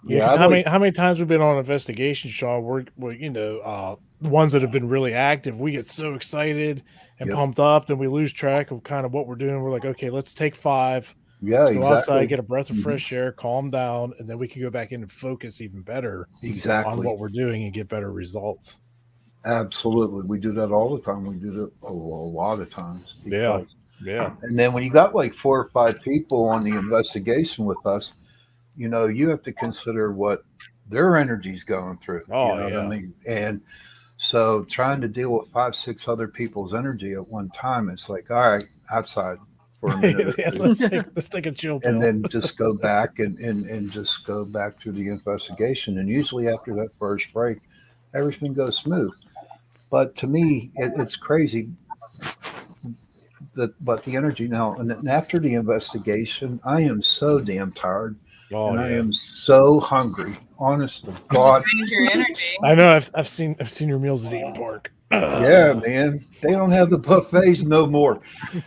Yeah. How many times we've been on an investigation, Sean? We're the ones that have been really active. We get so excited and pumped up, then we lose track of kind of what we're doing. We're like, okay, let's take 5. Yeah, let's go outside, get a breath of fresh air, calm down, and then we can go back in and focus even better on what we're doing and get better results. Absolutely. We do that all the time. We do that a lot of times. Yeah. And then when you got like 4 or 5 people on the investigation with us, you have to consider what their energy's going through. Oh, what I mean? And so trying to deal with 5, 6 other people's energy at one time, it's like, all right, outside for a minute. let's take a chill pill. And then just go back and just go back through the investigation. And usually after that first break, everything goes smooth. But to me, it's crazy but the energy now, and after the investigation, I am so damn tired. I am so hungry. Honest to God. Your energy. I know. I've seen your meals at Eden Park. Yeah, man. They don't have the buffets no more.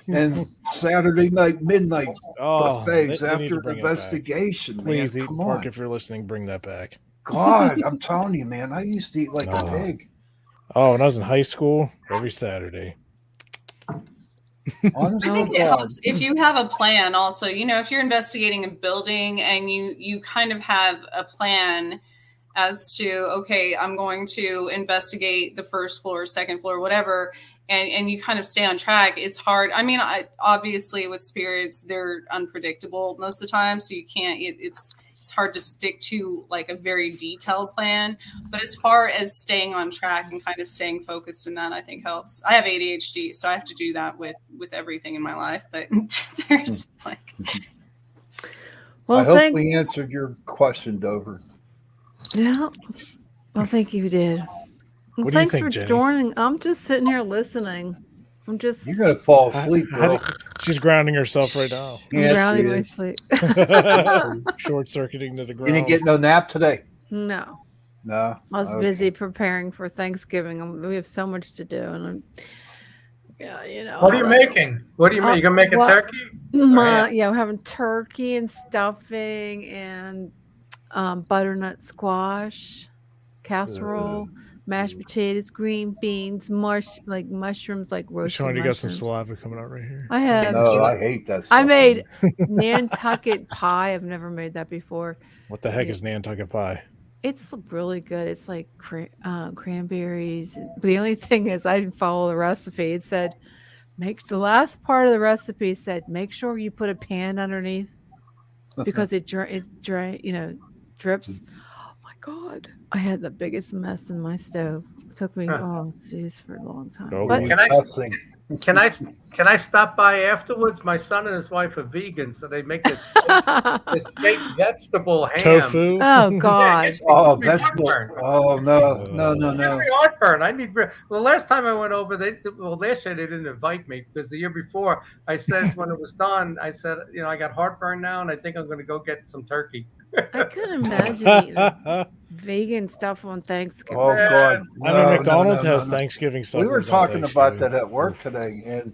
And Saturday night, midnight buffets after investigation. Please, man, Eden Park, if you're listening, bring that back. God, I'm telling you, man. I used to eat like a pig. Oh, when I was in high school, every Saturday. Honestly, I think it helps if you have a plan also. If you're investigating a building and you kind of have a plan as to, okay, I'm going to investigate the first floor, second floor, whatever, and you kind of stay on track. It's hard. I mean, obviously with spirits, they're unpredictable most of the time, so you can't, it's hard to stick to like a very detailed plan. But as far as staying on track and kind of staying focused in that, I think helps. I have ADHD, so I have to do that with everything in my life. But there's like. Well, I hope we answered your question, Dover. Yeah. Well, thank you, did. Well, thanks for joining. I'm just sitting here listening. You're gonna fall asleep, girl. She's grounding herself right now. I'm grounding my sleep. Short circuiting to the ground. You didn't get no nap today? No. No. I was Okay. busy preparing for Thanksgiving. We have so much to do, and What are you making? What are you making? You gonna make a Well, turkey? we're having turkey and stuffing and butternut squash casserole, mashed potatoes, green beans, mushrooms, like roasted Sean, you got some mushrooms. saliva coming out right here. I have. No, I hate that stuff. I made Nantucket pie. I've never made that before. What the heck is Nantucket pie? It's really good. It's like cranberries. But the only thing is, I didn't follow the recipe. It said, the last part of the recipe said, make sure you put a pan underneath because it drips. Oh my God. I had the biggest mess in my stove. It took me, for a long time. Oh, But Can I stop by afterwards? My son and his wife are vegan, so they make this fake vegetable ham. Tofu. Oh God. Oh, vegetable. Oh no. It gives me heartburn. I need. Well, last time I went over, last year they didn't invite me because the year before I said when it was done, I said, I got heartburn now, and I think I'm going to go get some turkey. I couldn't imagine eating vegan stuff on Thanksgiving. Oh God. I know McDonald's has Thanksgiving stuff. We were talking about that at work today, and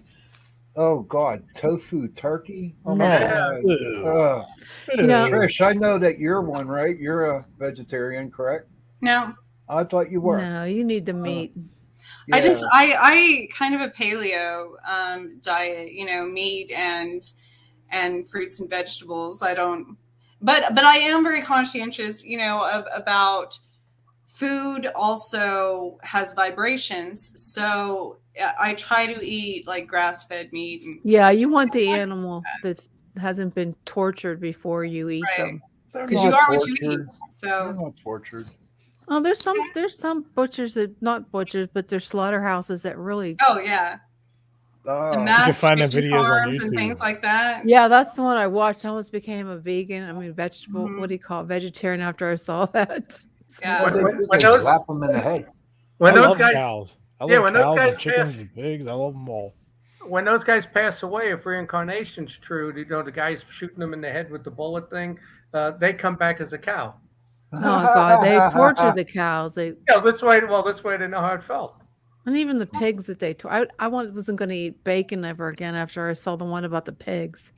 oh God, tofu turkey. Oh my God. Trish, I know that you're one, right? You're a vegetarian, correct? No. I thought you were. No, you need the meat. Yeah. I kind of a paleo diet, meat and fruits and vegetables. I don't, but I am very conscientious, about food also has vibrations. So I try to eat like grass-fed meat. Yeah, you want the animal that hasn't been tortured before you eat them. Because you are what you eat. So they're not tortured. Oh, there's some butchers that not butchers, but there's slaughterhouses that really. Oh yeah. And you can find them videos on YouTube and things like that. Yeah, that's the one I watched. I almost became a vegan. I mean, vegetable. What do you call it? Vegetarian after I saw that. Yeah. When those slap them in the head. I love cows. I love cows and chickens and pigs. I love them all. When those guys pass away, if reincarnation's true, the guys shooting them in the head with the bullet thing, they come back as a cow. Oh God, they torture the cows. This way they know how it felt. And even the pigs that they I wasn't going to eat bacon ever again after I saw the one about the pigs.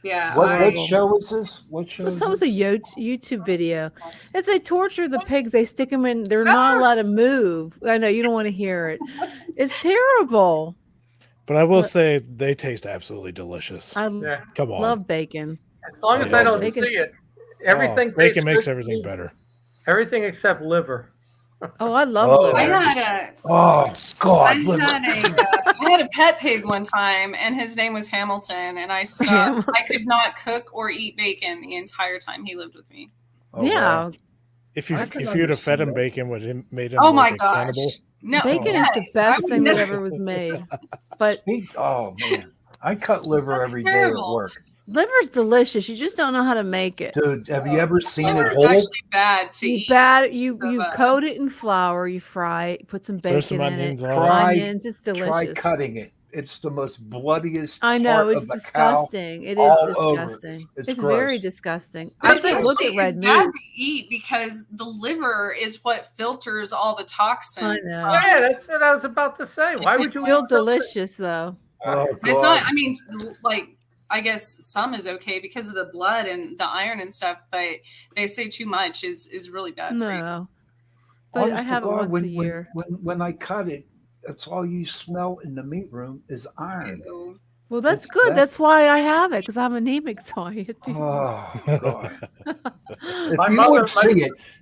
Yeah. What show was this? What show? That was a YouTube video. If they torture the pigs, they stick them in. They're not allowed to move. I know you don't want to hear it. It's terrible. But I will say they taste absolutely delicious. Come on. Love bacon. As long as I don't see it, everything. Bacon makes everything better. Everything except liver. Oh, I love liver. I had a pet pig one time, and his name was Hamilton, and I stopped. I could not cook or eat bacon the entire time he lived with me. Oh, yeah. Wow. If you'd have fed him bacon, would have made him my a gosh. cannibal? No, bacon is the best thing that ever was made. But oh man, I cut liver every day at work. Liver's delicious. You just don't know how to make it. Dude, have you ever seen it whole? It's actually bad to eat. You coat it in flour, you fry it, put some bacon in it. Onions, it's delicious. Try cutting it. It's the most bloodiest. I know, it's disgusting. It is disgusting. It's very disgusting. I can't look at red meat. It's bad to eat because the liver is what filters all the toxins. I know. Yeah, that's what I was about to say. Why would you? It's still delicious though. It's not. I mean, like. I guess some is okay because of the blood and the iron and stuff, but they say too much is really bad for you. But I have it once a year. When I cut it, that's all you smell in the meat room is iron. Well, that's good. That's why I have it, because I'm anemic, so I hit Oh, God.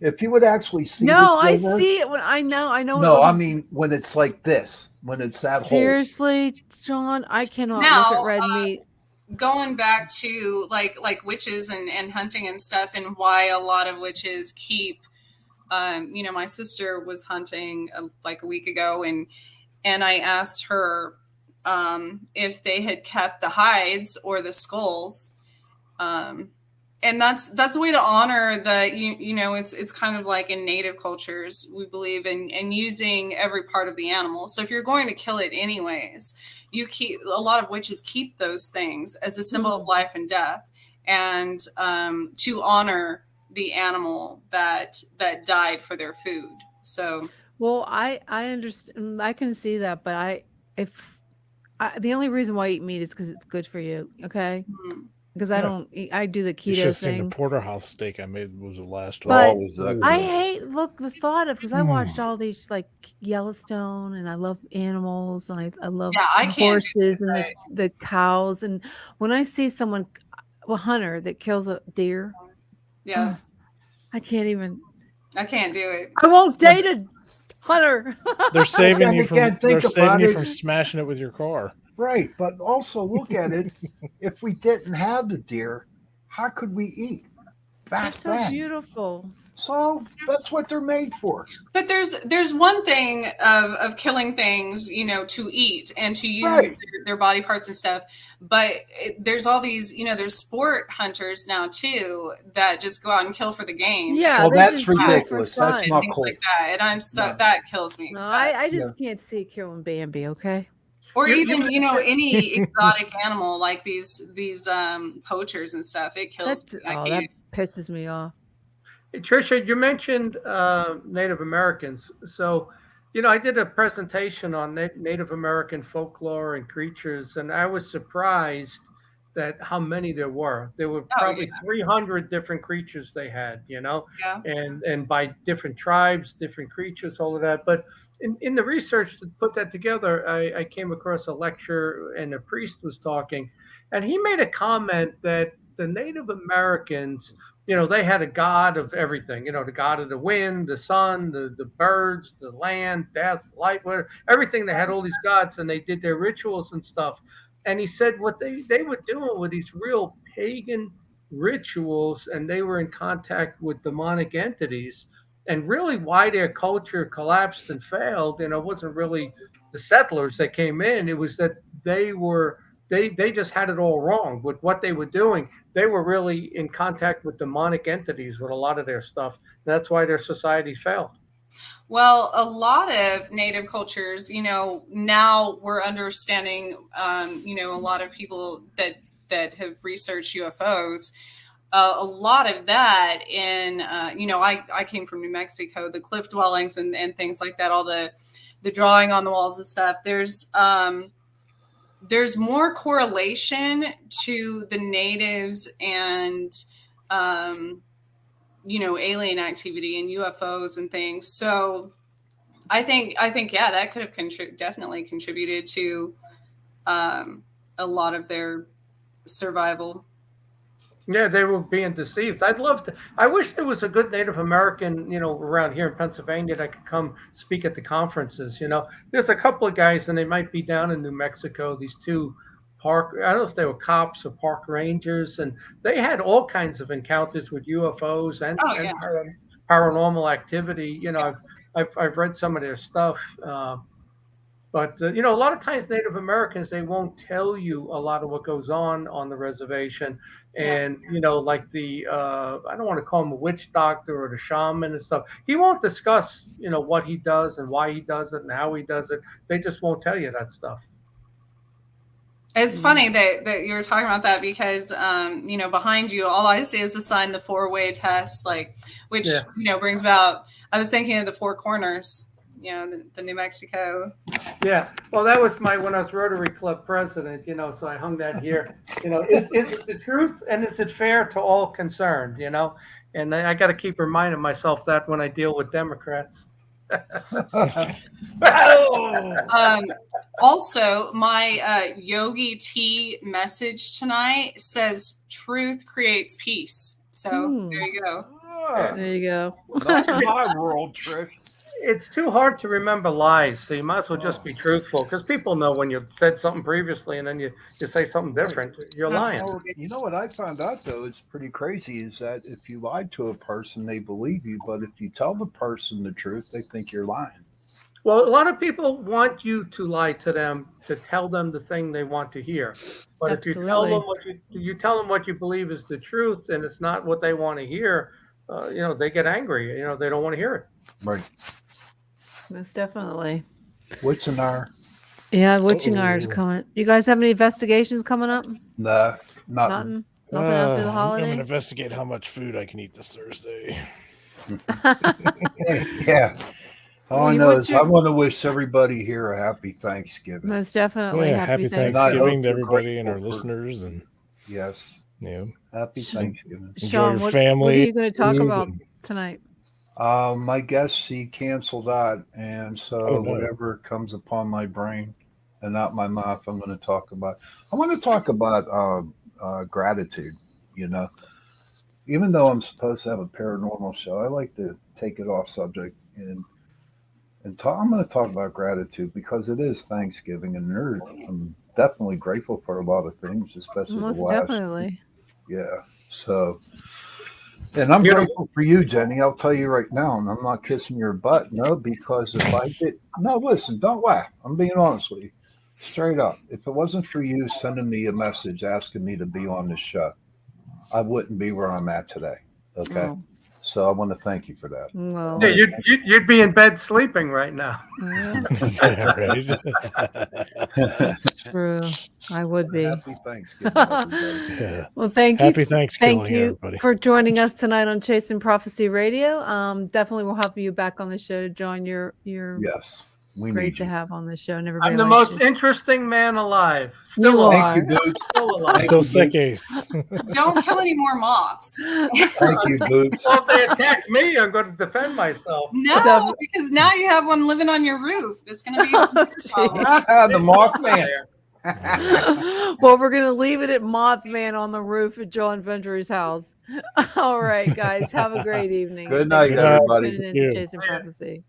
If you would actually see No, this I see it when I know. No, I mean when it's like this, when it's that Seriously, Sean, I cannot look at red meat. Going back to like witches and hunting and stuff, and why a lot of witches keep my sister was hunting like a week ago, and I asked her if they had kept the hides or the skulls, and that's a way to honor the it's kind of like in native cultures we believe in using every part of the animal. So if you're going to kill it anyways, a lot of witches keep those things as a symbol of life and death, and to honor the animal that died for their food. So Well, I understand. I can see that, but the only reason why I eat meat is because it's good for you. Okay, because I Yeah. don't eat, I do the You should keto have seen the thing. porterhouse steak I made was the last one. But was that I good? hate the thought of, because I watched all these like Yellowstone, and I love animals, and I love yeah, I can't do horses and it. the cows, and when I see someone, a hunter that kills a deer, Yeah, I can't even. I can't do it. I won't date a hunter. They're saving then you again, from they're think saving about you it. from smashing it with your car. Right, but also look at it. If we didn't have the deer, how could we eat They're back so then? beautiful. So that's what they're made for. But there's one thing of killing things, you know, to eat and to use Right. their body parts and stuff. But there's all these, you know, there's sport hunters now too that just go out and kill for the game. Yeah, Well, they that's just do it for ridiculous. That's fun. not Things cool. like that, and I'm so No. that kills me. No, I just can't see it killing Bambi. Okay. Or You- even you know any exotic animal like these poachers and stuff. It kills That me. I can't. pisses me off. Hey, Tricia, you mentioned Native Americans. So, you know, I did a presentation on Native American folklore and creatures, and I was surprised that how many there were. There were probably 300 different creatures they had, you know, Yeah. and by different tribes, different creatures, all of that. But in the research to put that together, I came across a lecture and a priest was talking, and he made a comment that the Native Americans, you know, they had a god of everything, you know, the god of the wind, the sun, the birds, the land, death, light, whatever, everything. They had all these gods and they did their rituals and stuff. And he said what they were doing with these real pagan rituals, and they were in contact with demonic entities. And really why their culture collapsed and failed, you know, it wasn't really the settlers that came in. It was that they just had it all wrong with what they were doing. They were really in contact with demonic entities with a lot of their stuff. That's why their society failed. Well, a lot of Native cultures, you know, now we're understanding, you know, a lot of people that have researched UFOs. A lot of that in, you know, I came from New Mexico, the cliff dwellings and things like that, all the drawing on the walls and stuff. There's more correlation to the natives and, you know, alien activity and UFOs and things. So I think, yeah, that could have definitely contributed to a lot of their survival. Yeah, they were being deceived. I wish there was a good Native American, you know, around here in Pennsylvania that could come speak at the conferences. You know, there's a couple of guys, and they might be down in New Mexico, these two I don't know if they were cops or park rangers, and they had all kinds of encounters with UFOs and paranormal activity. You know, I've read some of their stuff. But, you know, a lot of times Native Americans, they won't tell you a lot of what goes on the reservation. And, you know, like I don't want to call him a witch doctor or the shaman and stuff. He won't discuss, you know, what he does and why he does it and how he does it. They just won't tell you that stuff. It's funny that you're talking about that because, you know, behind you, all I see is the sign, the 4-way test, like, which, you know, brings about, I was thinking of the Four Corners. You know, the New Mexico. Yeah. Well, that was when I was Rotary Club president, you know, so I hung that here. You know, is it the truth and is it fair to all concerned, you know? And I got to keep reminding myself that when I deal with Democrats. Also, my Yogi T message tonight says truth creates peace. So there you go. There you go. Not in my world, Trish. It's too hard to remember lies, so you might as well just be truthful, because people know when you said something previously and then you say something different, you're lying. You know what I found out, though, it's pretty crazy, is that if you lie to a person, they believe you, but if you tell the person the truth, they think you're lying. Well, a lot of people want you to lie to them, to tell them the thing they want to hear. But if you tell them what you believe is the truth and it's not what they want to hear, you know, they get angry. You know, they don't want to hear it. Right. Most definitely. Witching hour. Yeah, witching hour is coming. You guys have any investigations coming up? Nah, nothing. Nothing after the I'm holiday. going to investigate how much food I can eat this Thursday. Yeah. All I You- know what's is your- I want to wish everybody here a happy Thanksgiving. Most definitely. Yeah, happy happy Thanksgiving. Thanksgiving to you're everybody and our grateful for- listeners, and Yes. enjoy Happy Thanksgiving. Sean, your what family. are you going to talk food, about and- tonight? My guest, he canceled that. And so Oh, no. whatever comes upon my brain and not my mouth, I'm going to talk about. I want to talk about gratitude, you know. Even though I'm supposed to have a paranormal show, I like to take it off subject and talk. I'm going to talk about gratitude because it is Thanksgiving, and I'm definitely grateful for a lot of things, especially Most the last. definitely. Yeah. So, and I'm grateful for you, Jenny. I'll tell you right now, and I'm not kissing your butt, no, because if I did, no, listen, don't laugh. I'm being honest with you, straight up. If it wasn't for you sending me a message asking me to be on this show, I wouldn't be where I'm at today. Okay. Oh, So I want to thank you for that. well, Yeah, you'd be in bed sleeping right now. yeah, Yeah, right? that's true. I would be. Happy Thanksgiving, everybody. Yeah. Well, thank you. Happy Thanksgiving, Thank you everybody. for joining us tonight on Chasing Prophecy Radio. Definitely we'll have you back on the show, John. You're Yes, we great need to you. have on the show, and everybody I'm the likes most you. interesting man alive. You Still alive. are. Thank you, Boots. Still alive. Dos Equis. Don't kill any more moths. Thank you, Boots. Well, if they attack me, I'm going to defend myself. No, Definitely. because now you have one living on your roof. It's going to be a problem. The Mothman. Well, we're going to leave it at Mothman on the roof at John Venture's house. All right, guys. Have a great evening. Good Thanks night, for everybody. tuning in Thank to you. Chasing Prophecy.